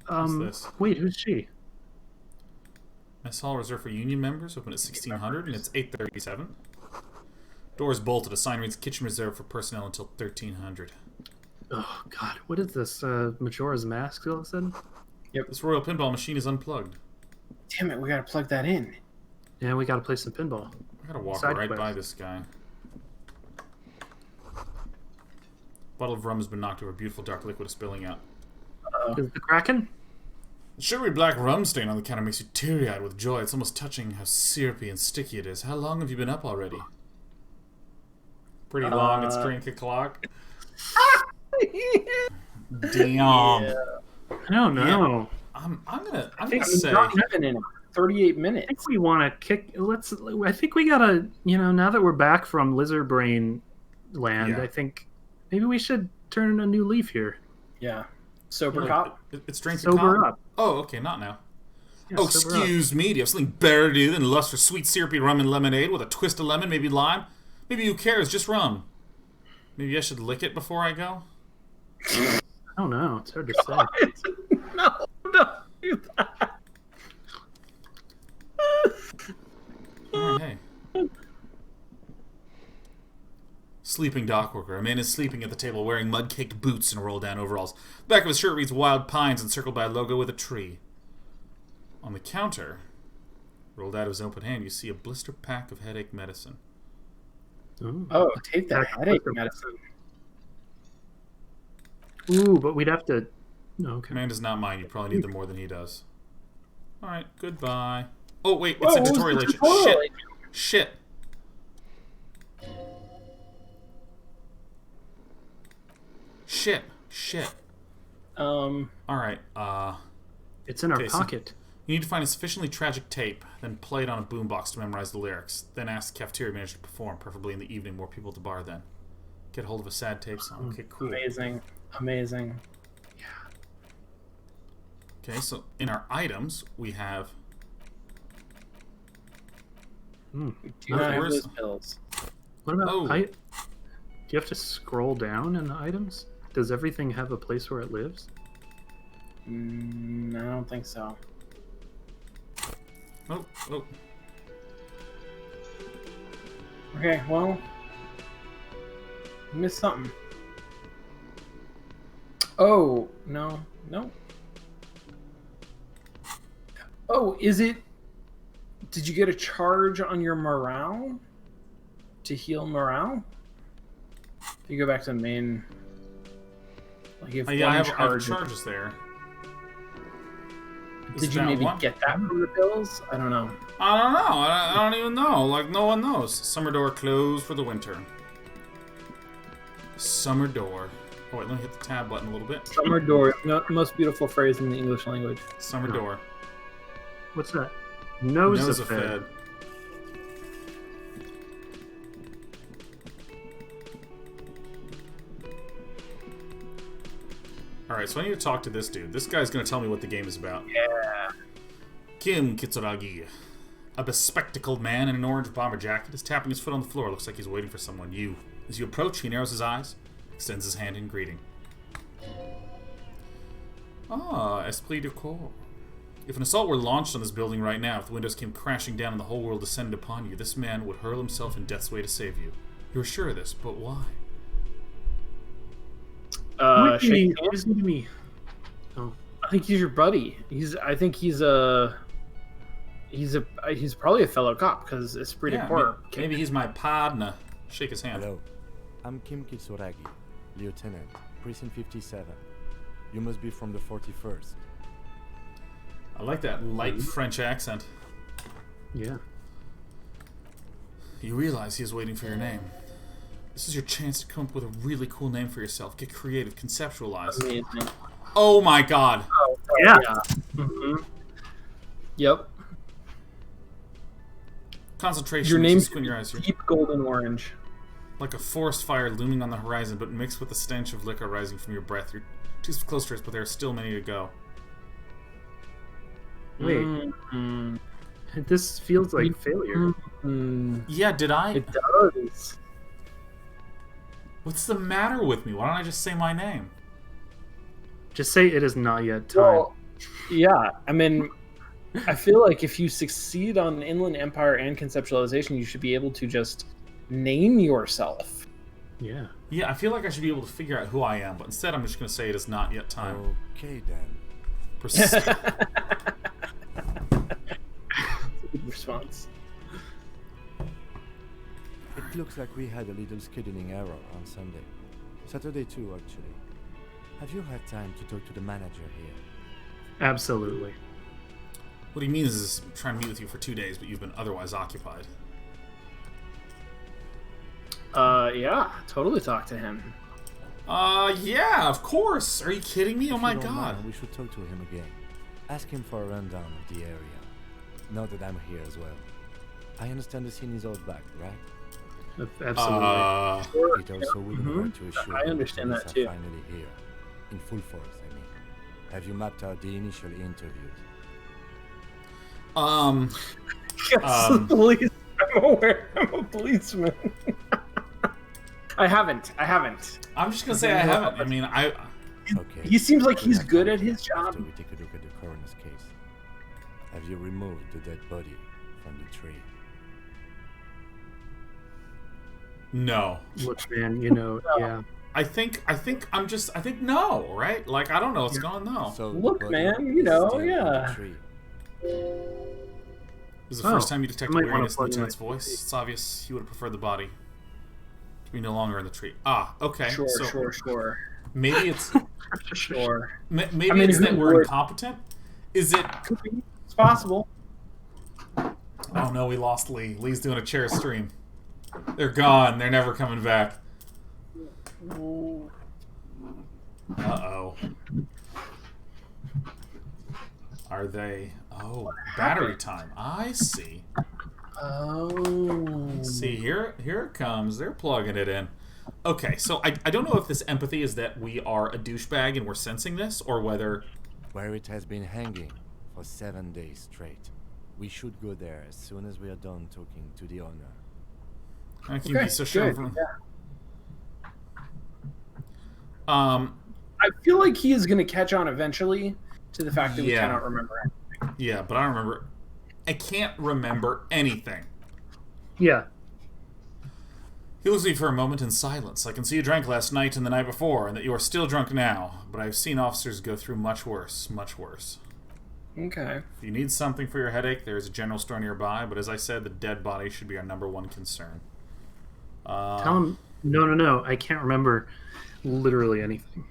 this? Wait, who's she? mess hall reserved for union members. Open at 1600, and it's 8:37. Doors bolted. A sign reads kitchen reserved for personnel until 1300. Oh, God. What is this? Majora's Mask all of a sudden? This royal pinball machine is unplugged. Damn it, we gotta plug that in. Yeah, we gotta play some pinball. I gotta walk Side right quest. by this guy. Bottle of rum has been knocked over. Beautiful dark liquid is spilling out. Is the Kraken? The sugary black rum stain on the counter makes you teary-eyed with joy. It's almost touching how syrupy and sticky it is. How long have you been up already? Pretty long. It's drink o'clock. Damn. I don't know. I'm gonna think say. Not even in 38 minutes. I think we want to kick. I think we gotta. Now that we're back from Lizard Brain Land, Yeah. I think maybe we should turn a new leaf here. Yeah. Sober Look, cop. It's drink Sober o'clock. up. Oh, okay, not now. Yeah, Oh, sober up. excuse me. Do you have something better to do than lust for sweet, syrupy rum and lemonade with a twist of lemon, maybe lime? Maybe who cares? Just rum. Maybe I should lick it before I go? I don't know. It's hard to say. No, don't do that. Alright, hey. Sleeping dock worker. A man is sleeping at the table wearing mud-caked boots and roll-down overalls. The back of his shirt reads Wild Pines encircled by a logo with a tree. On the counter, rolled out of his open hand, you see a blister pack of headache medicine. Oh, take that headache medicine. Ooh, but we'd have to. No, okay. Man does not mind. You probably need them more than he does. Alright, goodbye. Oh, wait, it's Whoa, a what was tutorial the agent. tutorial Shit. Shit. Shit. Alright, It's in our Okay, so- pocket. you need to find a sufficiently tragic tape, then play it on a boombox to memorize the lyrics. Then ask the cafeteria manager to perform, preferably in the evening, more people at the bar then. Get hold of a sad tape song. Okay, cool. Amazing. Amazing. Okay, so in our items, we have... Do Oh, not have where's- those pills. What about? Oh. Do you have to scroll down in the items? Does everything have a place where it lives? I don't think so. Oh. Okay, well, missed something. Oh, no. Oh, is it... Did you get a charge on your morale? To heal morale? If you go back to the main... Like if Yeah, I one have charge... charges there. Is Did you that maybe one? get that from the pills? I don't know. I don't know. I don't even know. Like, no one knows. Summer door closed for the winter. Summer door. Oh, wait, let me hit the tab button a little bit. Summer door. Most beautiful phrase in the English language. Summer door. What's that? Nose Nose a a fed. fed. Alright, so I need to talk to this dude. This guy's going to tell me what the game is about. Yeah. Kim Kitsuragi. A bespectacled man in an orange bomber jacket is tapping his foot on the floor. Looks like he's waiting for someone. You. As you approach, he narrows his eyes, extends his hand in greeting. Ah, esprit de corps. If an assault were launched on this building right now, if the windows came crashing down and the whole world descended upon you, this man would hurl himself in death's way to save you. You're sure of this, but why? Shake What does he do to me? Oh, I think he's your buddy. I think he's probably a fellow cop because esprit de corps. Maybe he's my partner. Shake his hand. Hello, I'm Kim Kitsuragi, Lieutenant, Precinct 57. You must be from the 41st. I like that light French accent. yeah. You realize he is waiting for your name. This is your chance to come up with a really cool name for yourself. Get creative, conceptualize. Amazing. Oh my god. Yeah. Mm-hmm. Yep. Concentration. Your makes you name's squint your eyes. You're deep golden orange. like a forest fire looming on the horizon, but mixed with the stench of liquor rising from your breath. You're too close to us, but there are still many to go. Wait. Mm-hmm. This feels like failure. Yeah, did I? It does. What's the matter with me? Why don't I just say my name? Just say it is not yet time. Well, yeah. I mean, I feel like if you succeed on Inland Empire and conceptualization, you should be able to just name yourself. Yeah. Yeah, I feel like I should be able to figure out who I am, but instead I'm just going to say it is not yet time. Okay then. Persist. Good response. It looks like we had a little scheduling error on Sunday. Saturday too, actually. Have you had time to talk to the manager here? Absolutely. What he means is trying to meet with you for 2 days, but you've been otherwise occupied. Yeah, totally talk to him. Yeah, of course. Are you kidding me? Oh If my you don't god. mind, we should talk to him again. Ask him for a rundown of the area. Now that I'm here as well. I understand the scene is all back, right? Absolutely. It also wouldn't hurt to assure I you understand police that are too. finally here. In full force, I mean. Have you mapped out the initial interviews? Yes, police. I'm aware. I'm a policeman. I haven't. I'm just gonna say I haven't. I mean, Okay. He seems like We'll he's have good time at his after job. we take a look at the coroner's case. Have you removed the dead body from the tree? no. Look, man, yeah. I think no, right? Like, I don't know what's going on, no. So the Look, body man, is still in the yeah. tree. This is the first time you I detected might wanna weariness in the plug in lieutenant's my voice. It's obvious he would have preferred the body to be no longer in the tree. Ah, okay. Sure, so sure. maybe it's Sure. maybe I mean, it's who that we're would? incompetent. Is it? Could be. It's possible. Oh no, we lost Lee. Lee's doing a chair stream. They're gone. They're never coming back. Uh-oh. Are they? Oh, battery time. I see. Oh. See, here it comes. They're plugging it in. Okay, so I don't know if this empathy is that we are a douchebag and we're sensing this, or whether... Where it has been hanging for 7 days straight. We should go there as soon as we are done talking to the owner. I can be so sure. good, I feel like he is going to catch on eventually to the fact that we Yeah. cannot remember anything. Yeah, but I don't remember. I can't remember anything. Yeah. He looks at me for a moment in silence. I can see you drank last night and the night before, and that you are still drunk now. But I've seen officers go through much worse, much worse. Okay. If you need something for your headache, there is a general store nearby. But as I said, the dead body should be our #1 concern. Tell him, no, I can't remember literally anything.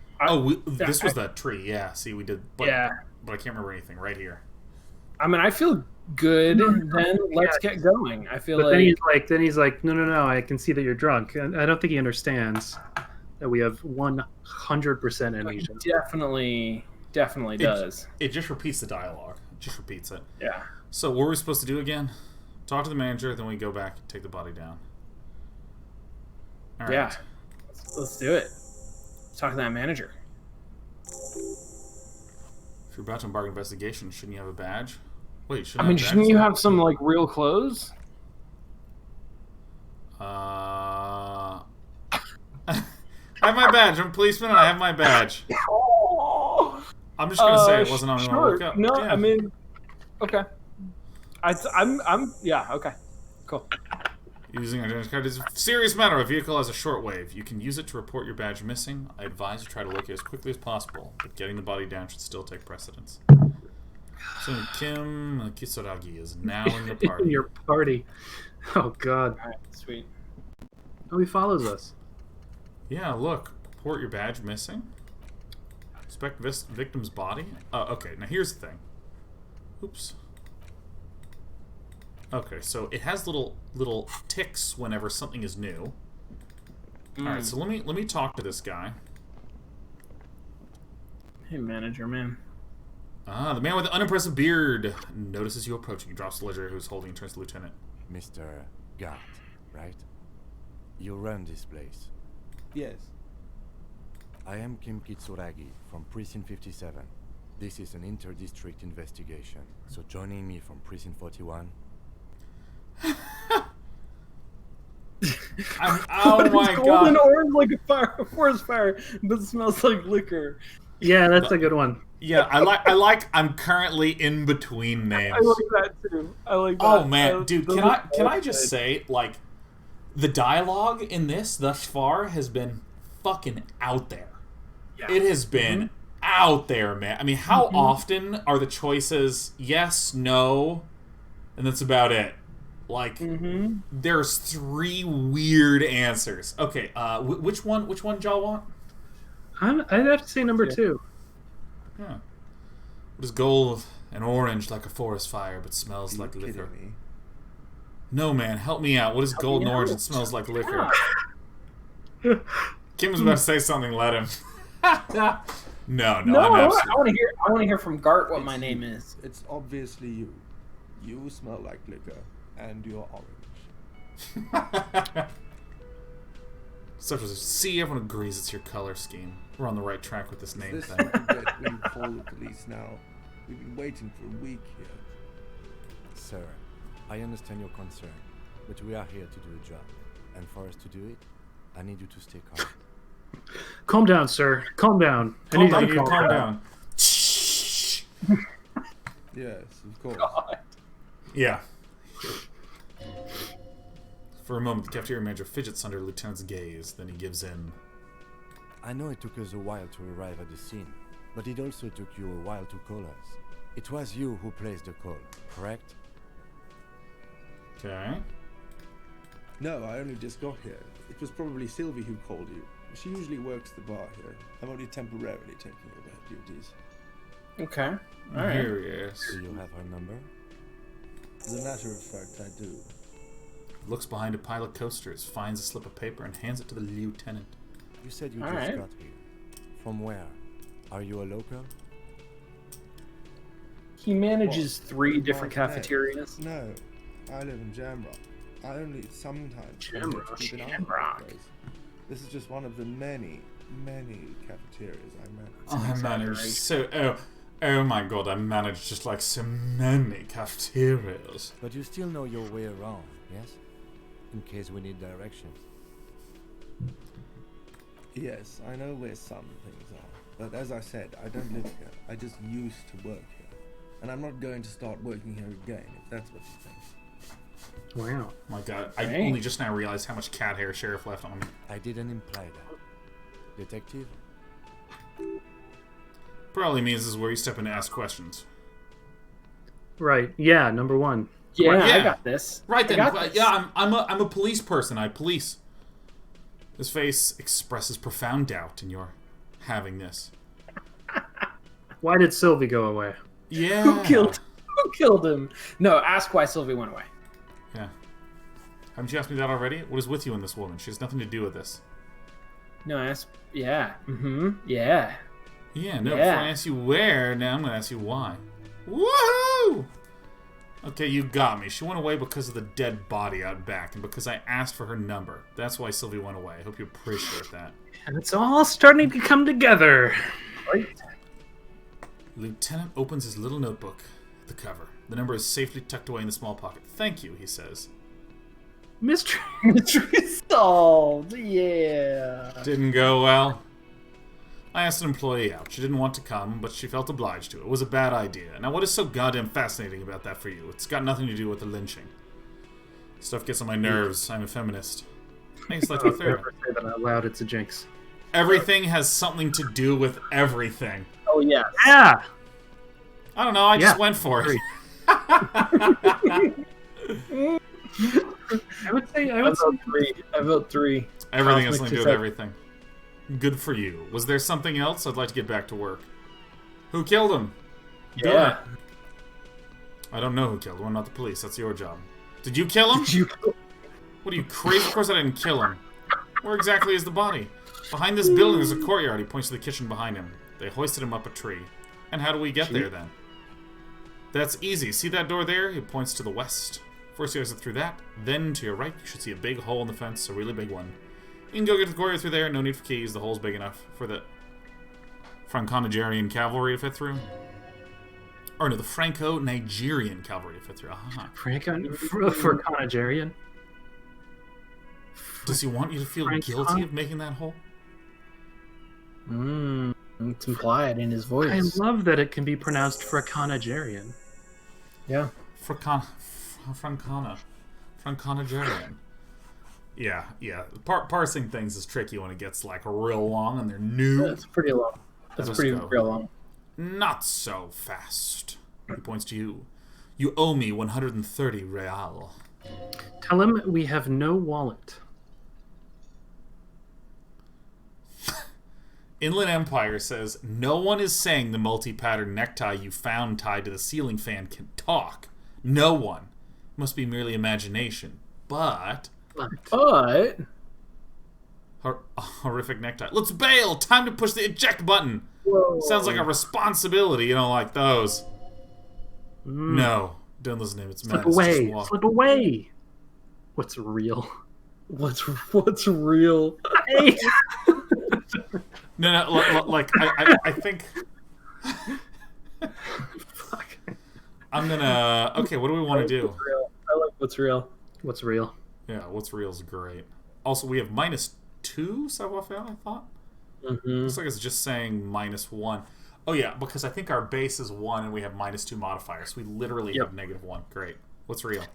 This was that tree. Yeah, see, we did. But, Yeah. But I can't remember anything right here. I mean, I feel good. Then let's get going. I feel But like then he's like, no, I can see that you're drunk. And I don't think he understands. that we have 100% amnesia. Definitely does. It just repeats the dialogue. It just repeats it. Yeah. So what were we supposed to do again? Talk to the manager, then we go back and take the body down. All right. Yeah. Let's do it. Talk to that manager. If you're about to embark on investigation, shouldn't you have a badge? Wait, shouldn't you have some like real clothes? I have my badge. I'm a policeman and I have my badge. I'm just gonna say it wasn't on when I woke up. No, Yeah. I mean, okay. I'm yeah, okay. Cool. Using identity card is a serious matter. A vehicle has a shortwave. You can use it to report your badge missing. I advise you try to locate as quickly as possible, but getting the body down should still take precedence. So Kim Kisaragi is now in your party. In your party. Oh God. All right, sweet. Oh, he follows us. Yeah, look. Report your badge missing. Inspect victim's body. Oh, okay. Now here's the thing. Oops. Okay, so it has little ticks whenever something is new. All right, so let me talk to this guy. Hey, manager, man. Ah, the man with the unimpressive beard notices you approaching. He drops the ledger who's holding and turns to the lieutenant. Mr. Gart, right? You run this place. Yes. I am Kim Kitsuragi from Precinct 57. This is an inter-district investigation, so joining me from Precinct 41... Oh my god! Golden orange like a forest fire, but smells like liquor. Yeah, that's a good one. Yeah, I like. I'm currently in between names. I like that too. I like that. Oh man, dude, can I just say, like, the dialogue in this thus far has been fucking out there. Yeah. It has been out there, man. I mean, how often are the choices yes, no, and that's about it? Like, there's 3 weird answers. Okay, which one y'all want? I'd have to say number 2. Yeah. What is gold and orange like a forest fire, but smells like liquor? Me? No, man, help me out. What is gold and orange and smells like liquor? Kim was about to say something. Let him. No, I'm absolutely. I want to hear from Gart what my name is. It's obviously you. You smell like liquor, and you're orange. Such as see, everyone agrees it's your color scheme. We're on the right track with this name This thing. what you get when you call the police now. We've been waiting for a week here. Sir, I understand your concern, but we are here to do a job. And for us to do it, I need you to stay calm. Calm down, sir. Calm down. Calm down. Yes, of course. God. Yeah. For a moment, the cafeteria manager fidgets under Lieutenant's gaze, then he gives in. I know it took us a while to arrive at the scene, but it also took you a while to call us. It was you who placed the call, correct? Okay. No, I only just got here. It was probably Sylvie who called you. She usually works the bar here. I'm only temporarily taking over her duties. Okay. All right. Here he is. Do you have her number? As a matter of fact, I do. Looks behind a pile of coasters, finds a slip of paper, and hands it to the lieutenant. You said you All just right. got here. From where? Are you a local? He manages 3 different Well, cafeterias. No, I live in Jamrock. I only sometimes come here to keep an eye on the Jamrock. place. This is just one of the many, many cafeterias I manage. Oh, I manage so. Oh my god, I manage just like so many cafeterias. But you still know your way around, yes? In case we need directions. Yes, I know where some things are. But as I said, I don't live here. I just used to work here. And I'm not going to start working here again, if that's what you think. Wow. My god, I Dang. only just now realized how much cat hair Sheriff left on me. I didn't imply that. Detective? Probably means this is where you step in to ask questions. Right. Yeah, number 1. Yeah, Yeah. I got this. Right then, I got this. yeah, I'm a police person. I police. His face expresses profound doubt in your having this. Why did Sylvie go away? Yeah. Who killed him? No, ask why Sylvie went away. Yeah. Haven't you asked me that already? What is with you and this woman? She has nothing to do with this. No, I asked. Yeah. Yeah. Yeah, no, Yeah. before I ask you where, now I'm going to ask you why. Woohoo! Okay, you got me. She went away because of the dead body out back, and because I asked for her number. That's why Sylvie went away. I hope you appreciate that. And it's all starting to come together. Right. Lieutenant opens his little notebook. The cover. The number is safely tucked away in the small pocket. Thank you, he says. Mystery. Mystery solved. Yeah. Didn't go well. I asked an employee out. She didn't want to come, but she felt obliged to. It was a bad idea. Now, what is so goddamn fascinating about that for you? It's got nothing to do with the lynching. Stuff gets on my nerves. I'm a feminist. Thanks, like Never say that out loud. It's a jinx. Everything has something to do with everything. Oh yeah. Yeah. I don't know. I just went for it. I would say. I vote 3. I vote 3. Everything has Cosmic something to do with everything. Good for you. Was there something else? I'd like to get back to work. Who killed him? Yeah. I don't know who killed him. I'm not the police. That's your job. Did you kill him? What are you, crazy? Of course I didn't kill him. Where exactly is the body? Behind this building there's a courtyard. He points to the kitchen behind him. They hoisted him up a tree. And how do we get there then? That's easy. See that door there? He points to the west. First you exit through that. Then to your right you should see a big hole in the fence. A really big one. You can go get to the courtyard through there. No need for keys. The hole's big enough for the Franco-Nigerian cavalry to fit through. Or no, the Franco-Nigerian cavalry to fit through. Aha. Franco-Nigerian. Does he want you to feel guilty of making that hole? It's implied in his voice. I love that it can be pronounced Franco-Nigerian. Yeah. Franco-Nigerian. Yeah. Parsing things is tricky when it gets like real long and they're new. That's pretty long. That's pretty real long. Not so fast. He points to you. You owe me 130 real. Tell him we have no wallet. Inland Empire says, no one is saying the multi-pattern necktie you found tied to the ceiling fan can talk. No one. It must be merely imagination. But... horrific necktie. Let's bail! Time to push the eject button! Whoa. Sounds like a responsibility. You don't like those. No. Don't listen to him. It's Slip madness. away. Slip away. What's real? What's real? Hey. No, like, I think... Fuck. I'm gonna... Okay, what do we want to do? I like what's real. What's real? Yeah, what's real is great. Also, we have -2 savoir-faire, I thought? Looks like it's just saying -1. Oh, yeah, because I think our base is 1 and we have -2 modifiers. We literally have -1. Great. What's real?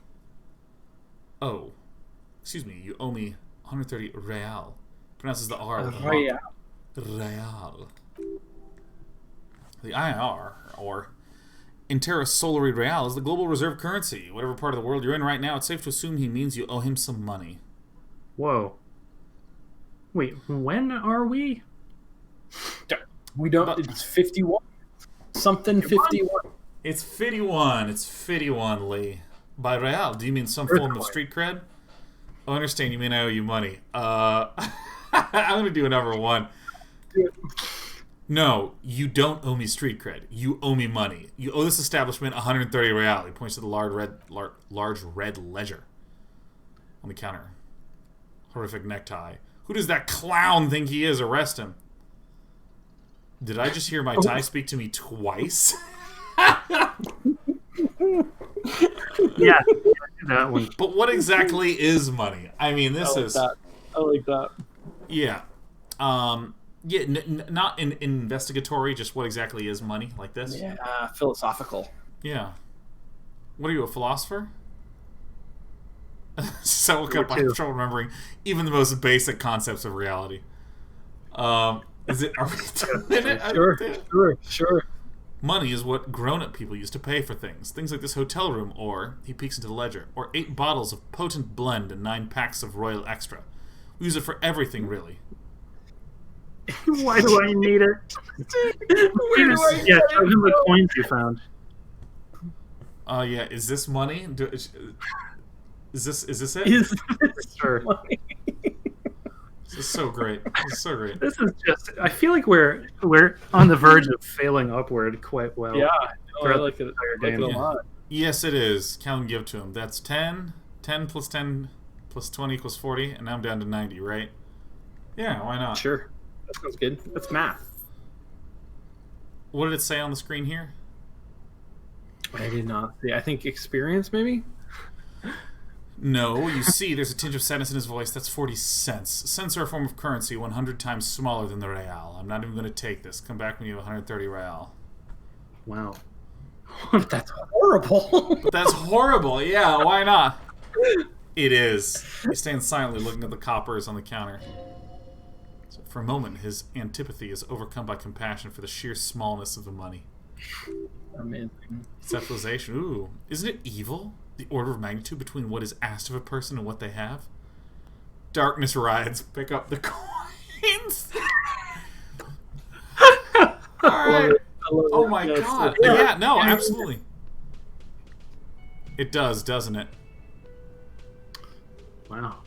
Oh. Excuse me, you owe me 130 real. Pronounces the R. Real. Real. The IR, or Intera Solari Real, is the global reserve currency. Whatever part of the world you're in right now, it's safe to assume he means you owe him some money. Whoa. Wait, when are we? We don't... It's 51. Something 51. It's 51. It's 51, Lee. By real, do you mean some form of street cred? Oh, I understand you mean I owe you money. I'm going to do a number 1. No, you don't owe me street cred. You owe me money. You owe this establishment 130 real. He points to the large red ledger on the counter. Horrific necktie. Who does that clown think he is? Arrest him. Did I just hear my tie speak to me twice? Yeah, that one. But what exactly is money? I mean, this is... I like that. Yeah. Yeah, not in investigatory, just what exactly is money, like this? Yeah, philosophical. Yeah. What are you, a philosopher? So I have trouble remembering even the most basic concepts of reality. Is it... Are we doing it? Sure. Money is what grown-up people use to pay for things. Things like this hotel room, or, he peeks into the ledger, or 8 bottles of potent blend and 9 packs of Royal Extra. We use it for everything, really. Why do I need it? Yeah, show him the coins you found. Yeah, is this money? Is this it? Sure. Is It's so great. It's so great. This is just. I feel like we're on the verge of failing upward quite well. Yeah, no, I throughout like the it. entire I like it a game. lot. Yes, it is. Count and give to him. That's 10. 10 plus 10 plus 20 equals 40, and now I'm down to 90, right? Yeah, why not? Sure, that sounds good. That's math. What did it say on the screen here? I did not see. I think experience, maybe. No, you see, there's a tinge of sadness in his voice. That's 40 cents. Cents are a form of currency 100 times smaller than the real. I'm not even going to take this. Come back when you have 130 real. Wow. But that's horrible. But that's horrible. Yeah, why not? It is. He stands silently looking at the coppers on the counter. So for a moment, his antipathy is overcome by compassion for the sheer smallness of the money. Amazing. Conceptualization. Ooh. Isn't it evil? The order of magnitude between what is asked of a person and what they have? Darkness rides. Pick up the coins. Alright. Oh my god. Yeah, no, absolutely. It does, doesn't it? Wow.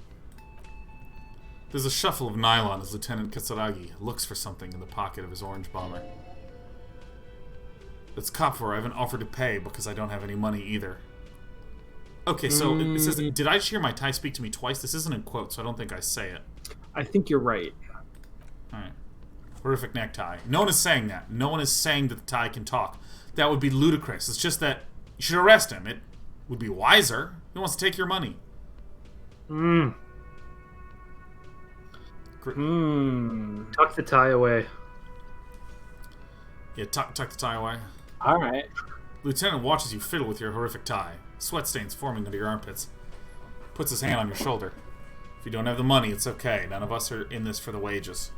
There's a shuffle of nylon as Lieutenant Katsuragi looks for something in the pocket of his orange bomber. It's cop for. I haven't offered to pay because I don't have any money either. Okay, so it says, did I just hear my tie speak to me twice? This isn't in quotes, so I don't think I say it. I think you're right. Alright. Horrific necktie. No one is saying that. No one is saying that the tie can talk. That would be ludicrous. It's just that you should arrest him. It would be wiser. He wants to take your money. Tuck the tie away. Yeah, tuck the tie away. All right. Lieutenant watches you fiddle with your horrific tie. Sweat stains forming under your armpits. Puts his hand on your shoulder. If you don't have the money, it's okay. None of us are in this for the wages.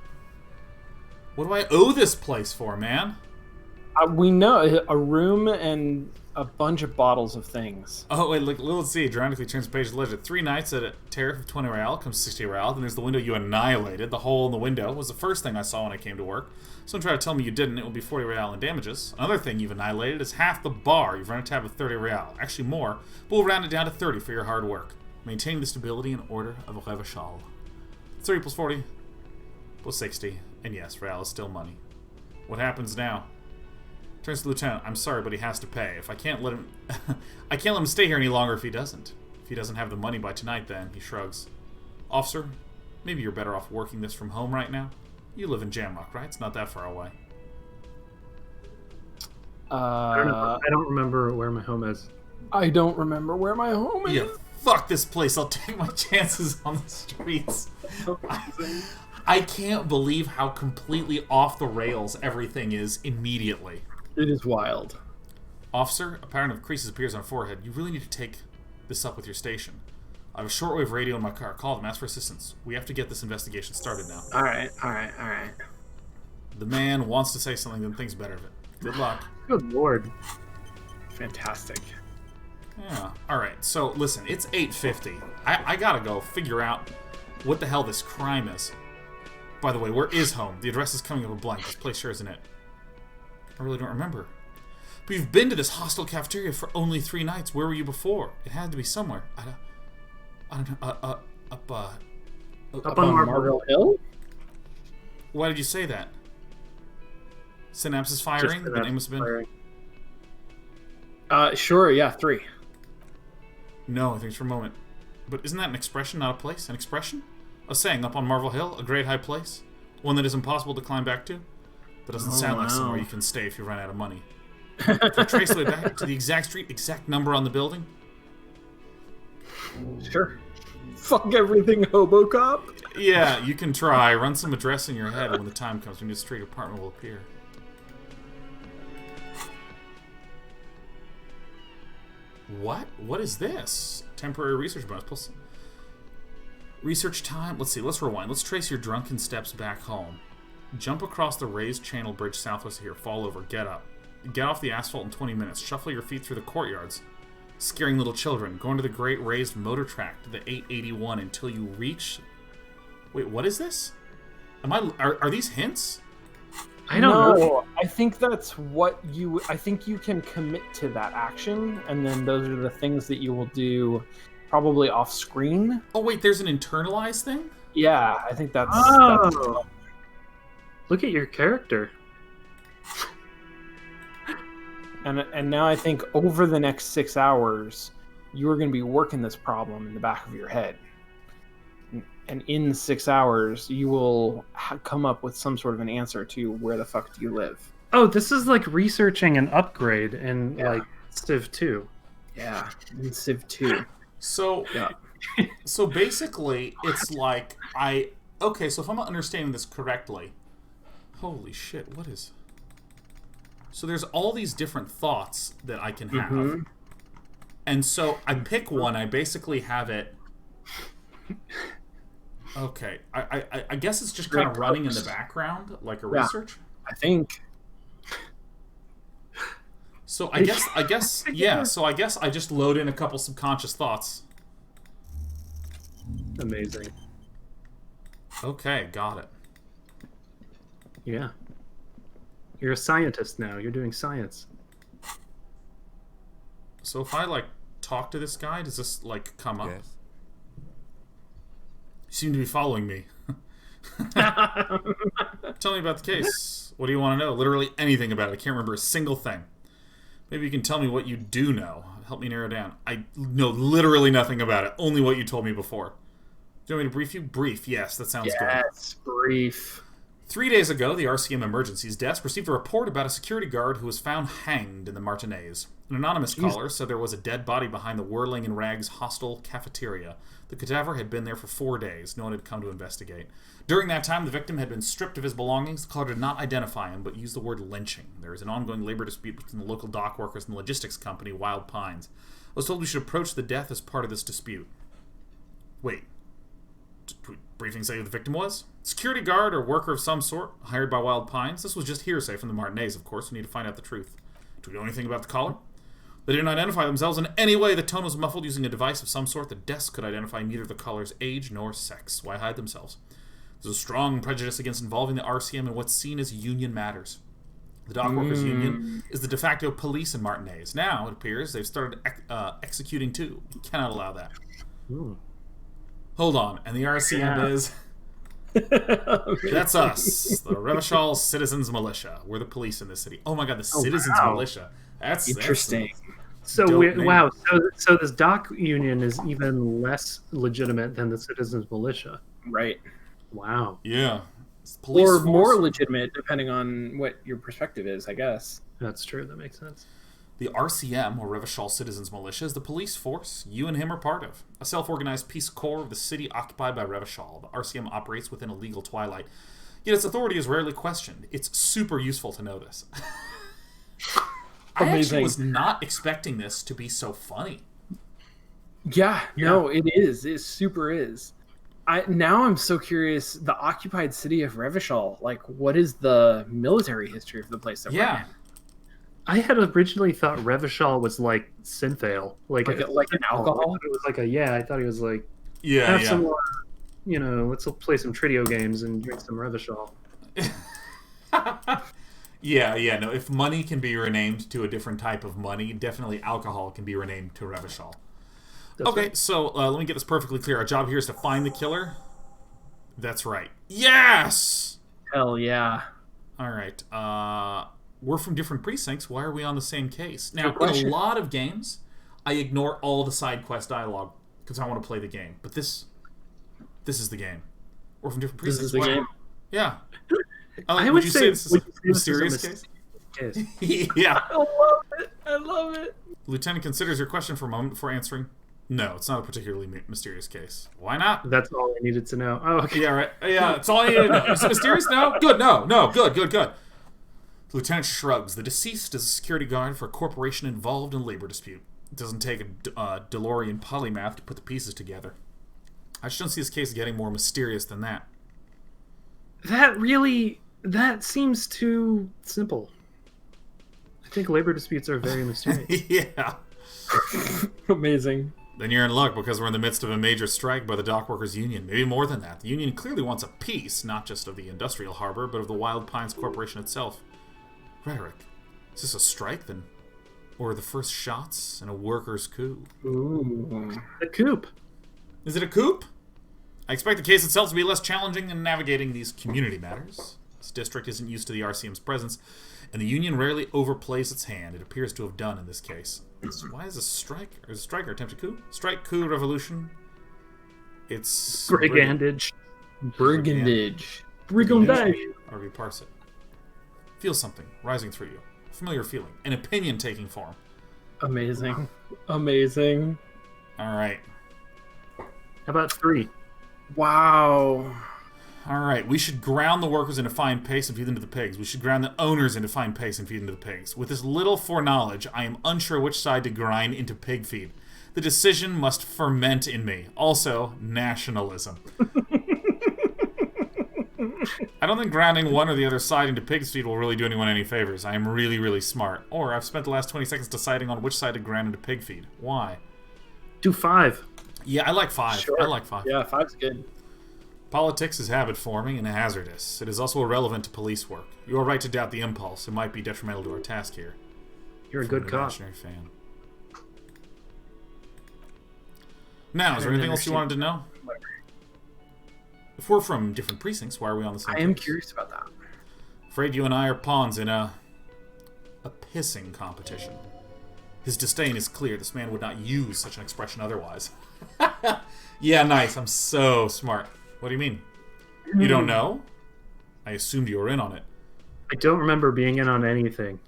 What do I owe this place for, man? We know a room and a bunch of bottles of things. Oh, wait, look, let's see. Dramatically turns the page of the ledger. 3 nights at a tariff of 20 real comes 60 real. Then there's the window you annihilated. The hole in the window was the first thing I saw when I came to work. Someone tried to tell me you didn't. It will be 40 real in damages. Another thing you've annihilated is half the bar. You've run a tab of 30 real. Actually more, but we'll round it down to 30 for your hard work. Maintaining the stability and order of a revachol. 30 plus 40 plus 60. And yes, real is still money. What happens now? Turns to the lieutenant. I'm sorry, but he has to pay. If I can't let him, I can't let him stay here any longer if he doesn't. If he doesn't have the money by tonight, then he shrugs. Officer, maybe you're better off working this from home right now. You live in Jamrock, right? It's not that far away. I don't remember where my home is. I don't remember where my home is. Yeah, fuck this place. I'll take my chances on the streets. I can't believe how completely off the rails everything is immediately. It is wild. Officer, a pattern of creases appears on forehead. You really need to take this up with your station. I have a shortwave radio in my car. Call them, ask for assistance. We have to get this investigation started now. All right. The man wants to say something, then thinks better of it. Good luck. Good lord. Fantastic. Yeah. All right. So listen, it's 8:50. I gotta go figure out what the hell this crime is. By the way, where is home? The address is coming up a blank. This place sure isn't it. I really don't remember. But you've been to this hostile cafeteria for only 3 nights. Where were you before? It had to be somewhere. I don't know. Up on Marble Hill? Why did you say that? Synapses firing? The name must have been... Sure, yeah, 3. No, I think it's for a moment. But isn't that an expression, not a place? An expression? A saying up on Marvel Hill, a great high place? One that is impossible to climb back to? That doesn't sound like somewhere you can stay if you run out of money. Can I trace the way back to the exact street, exact number on the building? Sure. Fuck everything, Hobocop. Yeah, you can try. Run some address in your head, and when the time comes, your new street apartment will appear. What? What is this? Temporary research bonus. Plus research time. Let's see. Let's rewind. Let's trace your drunken steps back home. Jump across the raised channel bridge southwest of here. Fall over. Get up. Get off the asphalt in 20 minutes. Shuffle your feet through the courtyards, scaring little children. Go into the great raised motor track to the 881 until you reach... Wait, what is this? Are these hints? I don't know. I think that's what you... I think you can commit to that action, and then those are the things that you will do probably off-screen. Oh, wait, there's an internalized thing? Yeah, I think that's. Oh, look at your character. And now I think over the next 6 hours, you are going to be working this problem in the back of your head. And in 6 hours, you will come up with some sort of an answer to where the fuck do you live. Oh, this is like researching an upgrade in like Civ 2. Yeah, in Civ 2. So, so basically, it's like okay, so if I'm understanding this correctly, holy shit, what is... So there's all these different thoughts that I can have. And so I pick one, I basically have it... Okay, I guess it's just kind of running in the background, like a research? I think. So I guess, yeah, so I guess I just load in a couple subconscious thoughts. Amazing. Okay, got it. Yeah. You're a scientist now. You're doing science. So if I, like, talk to this guy, does this, like, come up? Yes. You seem to be following me. Tell me about the case. What do you want to know? Literally anything about it. I can't remember a single thing. Maybe you can tell me what you do know. Help me narrow down. I know literally nothing about it. Only what you told me before. Do you want me to brief you? Brief. Yes, that sounds good. Yes, brief. 3 days ago, the RCM Emergencies Desk received a report about a security guard who was found hanged in the Martinez. An anonymous caller said there was a dead body behind the whirling in rags hostel cafeteria. The cadaver had been there for 4 days. No one had come to investigate. During that time, the victim had been stripped of his belongings. The caller did not identify him, but used the word lynching. There is an ongoing labor dispute between the local dock workers and the logistics company, Wild Pines. I was told we should approach the death as part of this dispute. Wait. Did briefing say who the victim was? Security guard or worker of some sort, hired by Wild Pines. This was just hearsay from the Martinez, of course. We need to find out the truth. Do we know anything about the caller? They didn't identify themselves in any way. The tone was muffled using a device of some sort. The desk could identify neither the caller's age nor sex. Why hide themselves? There's a strong prejudice against involving the RCM in what's seen as union matters. The Dock Workers Union is the de facto police in Martinez. Now, it appears, they've started executing too. You cannot allow that. Ooh. Hold on. And the RCM is... That's us. The Revachol Citizens Militia. We're the police in this city. Oh my god, the Citizens Militia. That's interesting. Wow. So this dock union is even less legitimate than the Citizens Militia. Right. Wow. Yeah. Or more legitimate, depending on what your perspective is, I guess. That's true. That makes sense. The RCM, or Revachol Citizens Militia, is the police force you and him are part of. A self-organized peace corps of the city occupied by Revachol. The RCM operates within a legal twilight. Yet its authority is rarely questioned. It's super useful to know this. I actually was not expecting this to be so funny. Yeah, no, it is. It super is. Now I'm so curious, the occupied city of Revachol, like, what is the military history of the place that we're in? I had originally thought Revachol was like Synthale. Like an alcohol? It was like I thought he was like, some more, let's play some Tridio games and drink some Revachol. No, if money can be renamed to a different type of money, definitely alcohol can be renamed to Revachol. Okay, right. So let me get this perfectly clear. Our job here is to find the killer. That's right. Yes! Hell yeah. All right. We're from different precincts. Why are we on the same case? Now, in a lot of games, I ignore all the side quest dialogue because I want to play the game. But this is the game. We're from different precincts. This is the game. Yeah. I would say this is a mysterious case? Yeah. I love it. Lieutenant considers your question for a moment before answering. No, it's not a particularly mysterious case. Why not? That's all I needed to know. Oh, okay. Yeah, right. Yeah, that's all I needed to know. Is it mysterious? No? Good, no. Good. The lieutenant shrugs. The deceased is a security guard for a corporation involved in a labor dispute. It doesn't take a DeLorean polymath to put the pieces together. I just don't see this case getting more mysterious than that. That seems too simple. I think labor disputes are very mysterious. Yeah. Amazing. Then you're in luck because we're in the midst of a major strike by the Dock Workers Union. Maybe more than that. The union clearly wants a peace, not just of the industrial harbor, but of the Wild Pines Corporation itself. Rhetoric. Is this a strike then? Or the first shots in a workers' coup? Ooh. A coup. Is it a coup? I expect the case itself to be less challenging than navigating these community matters. This district isn't used to the RCM's presence, and the Union rarely overplays its hand. It appears to have done in this case. So why is a strike attempted coup? Strike, coup, revolution. It's brigandage. Brigandage. Or we parse it. Feel something rising through you. A familiar feeling. An opinion taking form. Amazing. Amazing. All right. How about 3? Wow. All right. We should ground the workers into fine paste and feed them to the pigs. We should ground the owners into fine paste and feed them to the pigs. With this little foreknowledge, I am unsure which side to grind into pig feed. The decision must ferment in me. Also, nationalism. I don't think grounding one or the other side into pig's feed will really do anyone any favors. I am really, really smart. Or I've spent the last 20 seconds deciding on which side to ground into pig feed. Why? Do 5. Yeah, I like 5. Sure. I like 5. Yeah, 5's good. Politics is habit-forming and hazardous. It is also irrelevant to police work. You are right to doubt the impulse. It might be detrimental to our task here. You're a good cop. Fan. Now, is there anything else you wanted to know? If we're from different precincts, why are we on the same I am case? curious about that. Afraid you and I are pawns in a pissing competition. His disdain is clear. This man would not use such an expression otherwise. Yeah, nice. I'm so smart. What do you mean? You don't know? I assumed you were in on it. I don't remember being in on anything.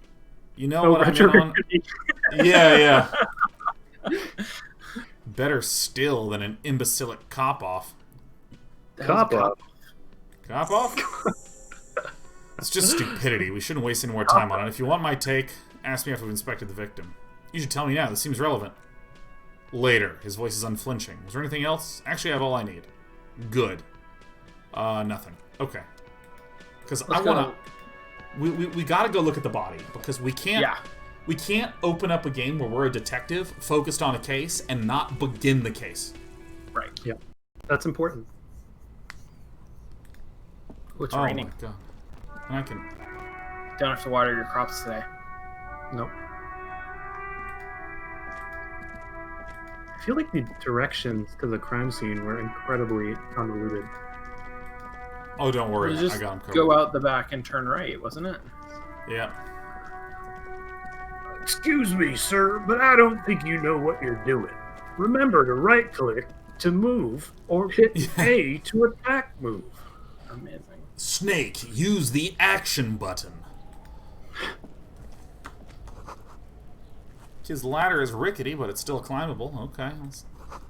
You know what I'm in on? Yeah. Better still than an imbecilic cop-off. Cop-off? Cop-off? It's just stupidity. We shouldn't waste any more time on it. If you want my take, ask me after we've inspected the victim. You should tell me now. This seems relevant. Later. His voice is unflinching. Is there anything else? Actually, I have all I need. Good. Nothing. Okay. Because I want to... We got to go look at the body. Because we can't... Yeah. We can't open up a game where we're a detective focused on a case and not begin the case. Right. Yeah. That's important. It's raining. My god. And I can... Don't have to water your crops today. Nope. I feel like the directions to the crime scene were incredibly convoluted. Oh, don't worry. Just I got him covered. go out the back and turn right, wasn't it? Yeah. Excuse me, sir, but I don't think you know what you're doing. Remember to right-click to move, or hit A to attack move. Amazing. Snake, use the action button. His ladder is rickety, but it's still climbable. Okay.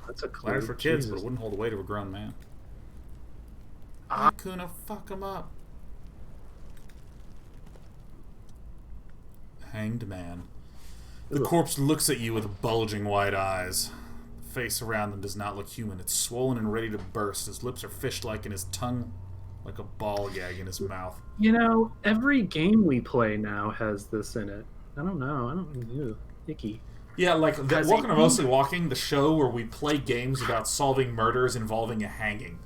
That's a ladder for kids, but it wouldn't hold the weight of a grown man. I'm gonna fuck him up. Hanged man. The corpse looks at you with bulging white eyes. The face around them does not look human. It's swollen and ready to burst. His lips are fish-like and his tongue like a ball gag in his mouth. You know, every game we play now has this in it. I don't know. I don't know. Icky. Yeah, like Welcome to Mostly Walking, the show where we play games about solving murders involving a hanging.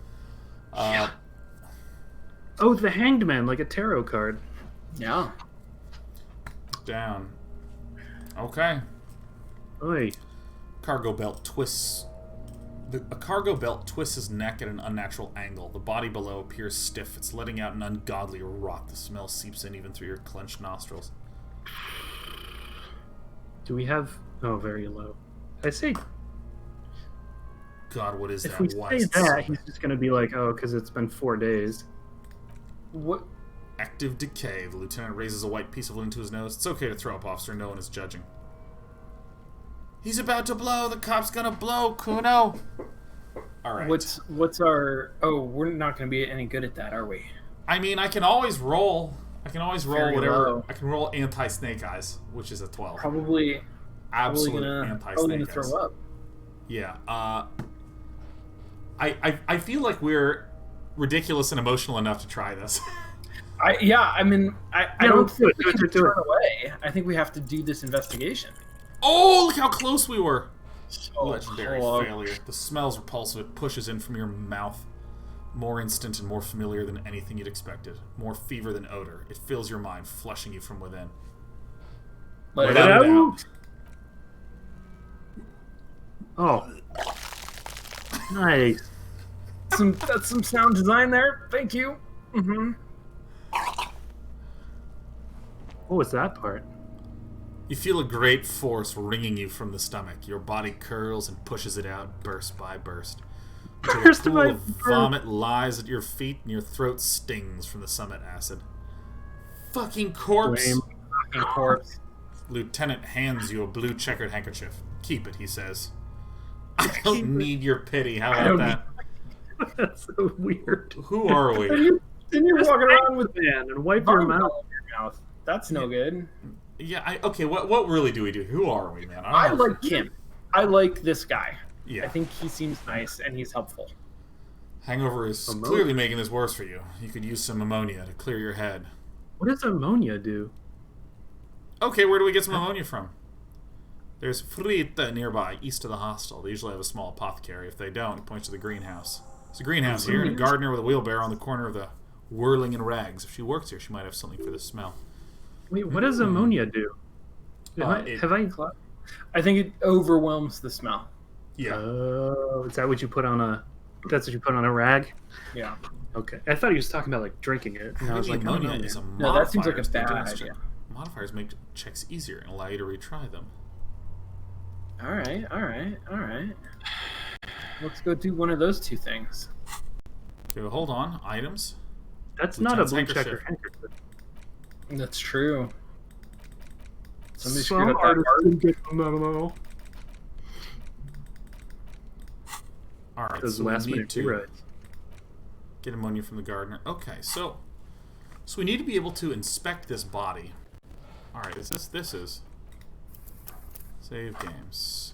Yeah. Oh, the Hanged Man, like a tarot card. Yeah. Down. Okay. Oi. Cargo belt twists. A cargo belt twists his neck at an unnatural angle. The body below appears stiff. It's letting out an ungodly rot. The smell seeps in even through your clenched nostrils. Do we have... Oh, very low. I say... God, what is that? If we say that, he's just going to be like, oh, because it's been 4 days. What? Active decay. The lieutenant raises a white piece of lint to his nose. It's okay to throw up, officer. No one is judging. He's about to blow. The cop's gonna blow. Kuno. All right. What's our? Oh, we're not gonna be any good at that, are we? I mean, I can always roll. I can always roll Very whatever. low. I can roll anti-snake eyes, which is a 12. Probably Absolute probably anti-snake gonna eyes. throw up. Yeah. I feel like we're ridiculous and emotional enough to try this. I don't think we can do it. turn away. I think we have to do this investigation. Oh, look how close we were. So Legendary close. failure. The smell's repulsive. It pushes in from your mouth. More instant and more familiar than anything you'd expected. More fever than odor. It fills your mind, flushing you from within. Let it Without a out. doubt. Oh. Nice. That's some sound design there. Thank you. Mm-hmm. What was that part? You feel a great force wringing you from the stomach. Your body curls and pushes it out, burst by burst. Burst A pool by of vomit lies at your feet, and your throat stings from the summit acid. Fucking corpse! Lame. Fucking corpse. Lieutenant hands you a blue checkered handkerchief. Keep it, he says. I don't need your pity. How about that? That's so weird. Who are we? Then you're walking around with Man, and wipe your mouth. your mouth. That's no good. Yeah, okay, what really do we do? Who are we, man? I like him. I like this guy. Yeah. I think he seems nice and he's helpful. Hangover is clearly making this worse for you. You could use some ammonia to clear your head. What does ammonia do? Okay, where do we get some ammonia from? There's Frita nearby, east of the hostel. They usually have a small apothecary. If they don't, it points to the greenhouse. There's a greenhouse here, and a gardener with a wheelbarrow on the corner of the whirling in rags. If she works here, she might have something for the smell. Wait, what does ammonia do? I think it overwhelms the smell. Yeah. Oh, is that what you put on a? That's what you put on a rag? Yeah. Okay. I thought he was talking about like drinking it. And I was like, ammonia oh, no, is a modifier. No, that seems like a bad idea. Modifiers make checks easier and allow you to retry them. All right. Let's go do one of those two things. Okay, hold on. Items. That's not a blue Lieutenant's checker handkerchief. That's true. Somebody Some screwed up that artists part. didn't get the memo. Alright, Those so we last need minute to rewrites. get ammonia from the gardener. Okay, so we need to be able to inspect this body. Alright, this is save games.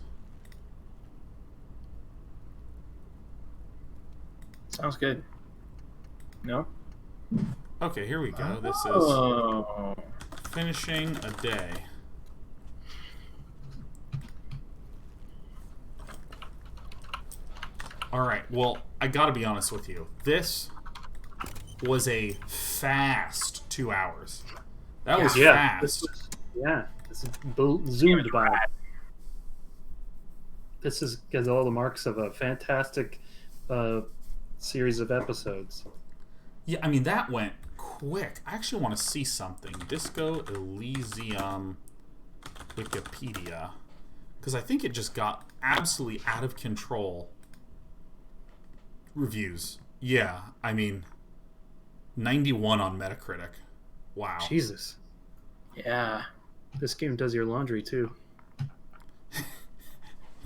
Sounds good. No? Okay, here we go. This is Oh. finishing a day. Alright, well, I gotta be honest with you. This was a fast 2 hours. That was fast. This is zoomed by. This has all the marks of a fantastic series of episodes. Yeah, I mean, that went quick. I actually want to see something. Disco Elysium Wikipedia. Because I think it just got absolutely out of control. Reviews. Yeah, I mean, 91 on Metacritic. Wow. Jesus. Yeah. This game does your laundry, too.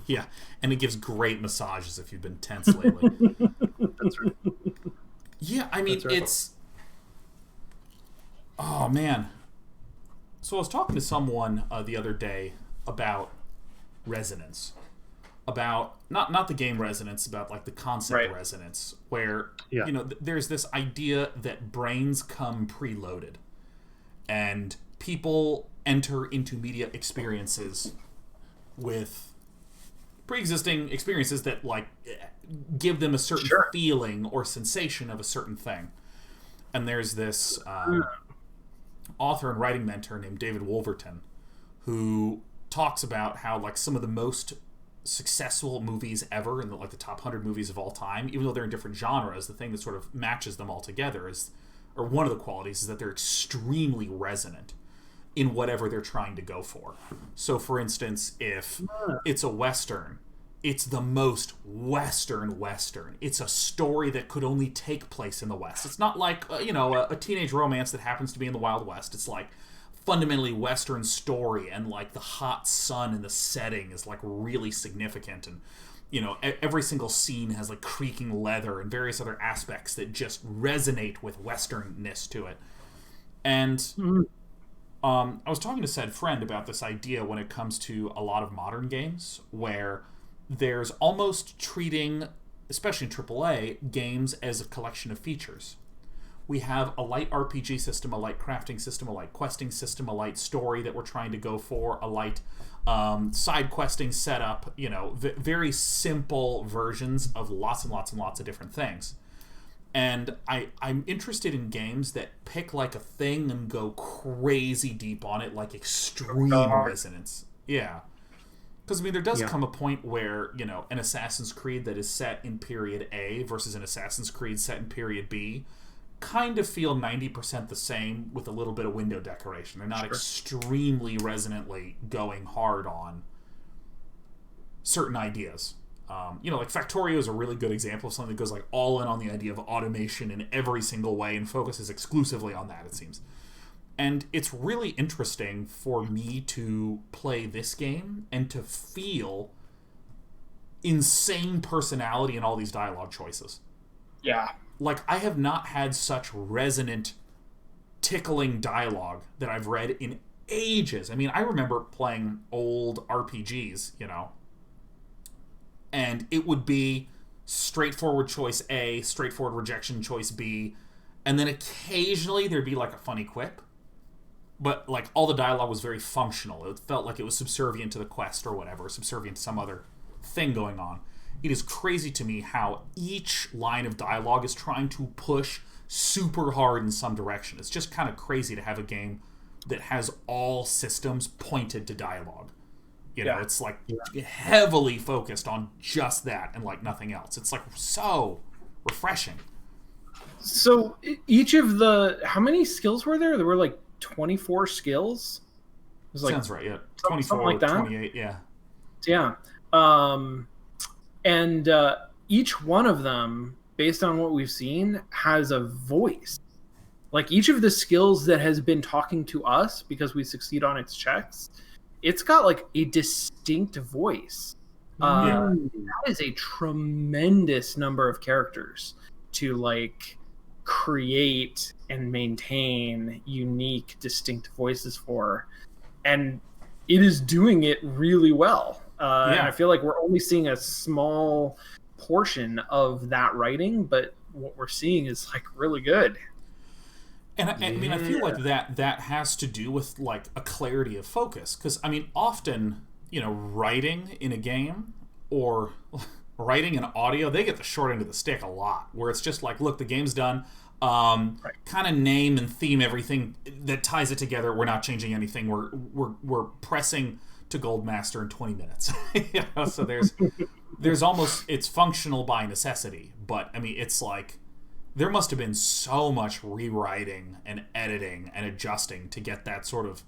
Yeah, and it gives great massages if you've been tense lately. That's right. Yeah, I mean, right. it's... Oh, man. So I was talking to someone the other day about resonance. About, not the game resonance, about like the concept resonance, where, you know, there's this idea that brains come preloaded. And people enter into media experiences with pre-existing experiences that like give them a certain feeling or sensation of a certain thing. And there's this author and writing mentor named David Wolverton who talks about how like some of the most successful movies ever in the top 100 movies of all time, even though they're in different genres, the thing that sort of matches them all together is, or one of the qualities is that they're extremely resonant in whatever they're trying to go for. So, for instance, if it's a Western, it's the most Western. It's a story that could only take place in the West. It's not like, a teenage romance that happens to be in the Wild West. It's like fundamentally Western story, and like the hot sun and the setting is like really significant. And, every single scene has like creaking leather and various other aspects that just resonate with Westernness to it. And... I was talking to said friend about this idea when it comes to a lot of modern games, where there's almost treating, especially in AAA, games as a collection of features. We have a light RPG system, a light crafting system, a light questing system, a light story that we're trying to go for, a light side questing setup, very simple versions of lots and lots and lots of different things. And I'm interested in games that pick like a thing and go crazy deep on it, like extreme resonance. Yeah. Because, I mean, there does come a point where, you know, an Assassin's Creed that is set in period A versus an Assassin's Creed set in period B kind of feel 90% the same with a little bit of window decoration. They're not extremely resonantly going hard on certain ideas. You know, like Factorio is a really good example of something that goes like all in on the idea of automation in every single way and focuses exclusively on that, it seems. And it's really interesting for me to play this game and to feel insane personality in all these dialogue choices. Yeah. Like, I have not had such resonant, tickling dialogue that I've read in ages. I mean, I remember playing old RPGs, you know, and it would be straightforward choice A, straightforward rejection choice B, and then occasionally there'd be like a funny quip. But, like, all the dialogue was very functional. It felt like it was subservient to the quest or whatever, subservient to some other thing going on. It is crazy to me how each line of dialogue is trying to push super hard in some direction. It's just kind of crazy to have a game that has all systems pointed to dialogue. You know, it's, like, heavily focused on just that and, like, nothing else. It's, like, so refreshing. So, each of the... How many skills were there? There were, like, 24 skills? It was like, sounds right, yeah. 24, like that? 28, yeah. Yeah. And each one of them, based on what we've seen, has a voice. Like, each of the skills that has been talking to us because we succeed on its checks, it's got, like, a distinct voice. That is a tremendous number of characters to, like, create and maintain unique, distinct voices for. And it is doing it really well. And I feel like we're only seeing a small portion of that writing, but what we're seeing is, like, really good. And I mean, I feel like that has to do with, like, a clarity of focus. Because, I mean, often, you know, writing in a game or writing in audio, they get the short end of the stick a lot. Where it's just like, look, the game's done. Kind of name and theme everything that ties it together. We're not changing anything. We're pressing to Goldmaster in 20 minutes. You know? So there's almost, it's functional by necessity. But, I mean, it's like, there must have been so much rewriting and editing and adjusting to get that sort of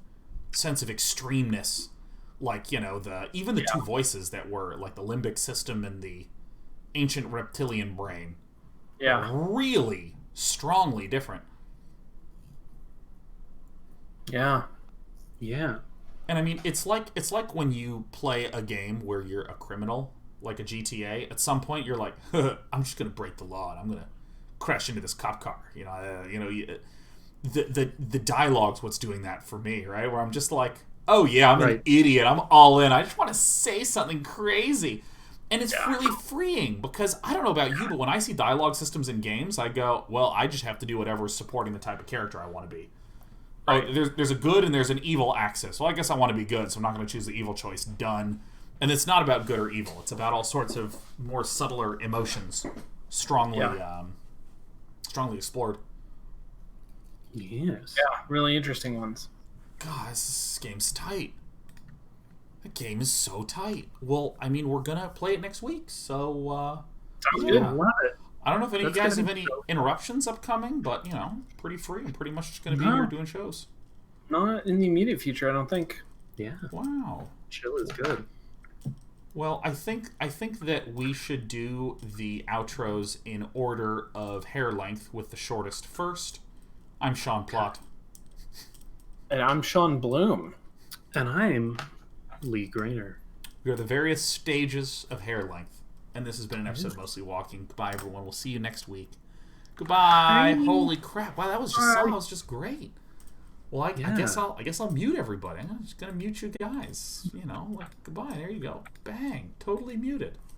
sense of extremeness. Like, you know, even the two voices that were, like, the limbic system and the ancient reptilian brain. Yeah. Really strongly different. Yeah. And I mean, it's like when you play a game where you're a criminal, like a GTA. At some point, you're like, I'm just gonna break the law and I'm gonna crash into this cop car. The dialogue's what's doing that for me, right? Where I'm just like, oh yeah, I'm an idiot. I'm all in. I just want to say something crazy. And it's really freeing because I don't know about you, but when I see dialogue systems in games, I go, well, I just have to do whatever is supporting the type of character I want to be. Right. Oh, there's a good and there's an evil axis. Well, I guess I want to be good, so I'm not going to choose the evil choice. Done. And it's not about good or evil. It's about all sorts of more subtler emotions, strongly explored. Yes. Yeah, really interesting ones. God, this game's tight. The game is so tight. Well, I mean, we're gonna play it next week, so sounds good. Love it. I don't know if any of you guys have any interruptions upcoming, but, you know, pretty free. I'm pretty much just going to be here doing shows. Not in the immediate future, I don't think. Yeah. Wow. Chill is good. Well, I think that we should do the outros in order of hair length, with the shortest first. I'm Sean Plott. And I'm Sean Bloom. And I'm Lee Grainer. We are the various stages of hair length. And this has been an episode of Mostly Walking. Goodbye, everyone. We'll see you next week. Goodbye. Bye. Holy crap! Wow, that was just great. Well, I guess I'll mute everybody. I'm just gonna mute you guys. You know, like, goodbye. There you go. Bang. Totally muted.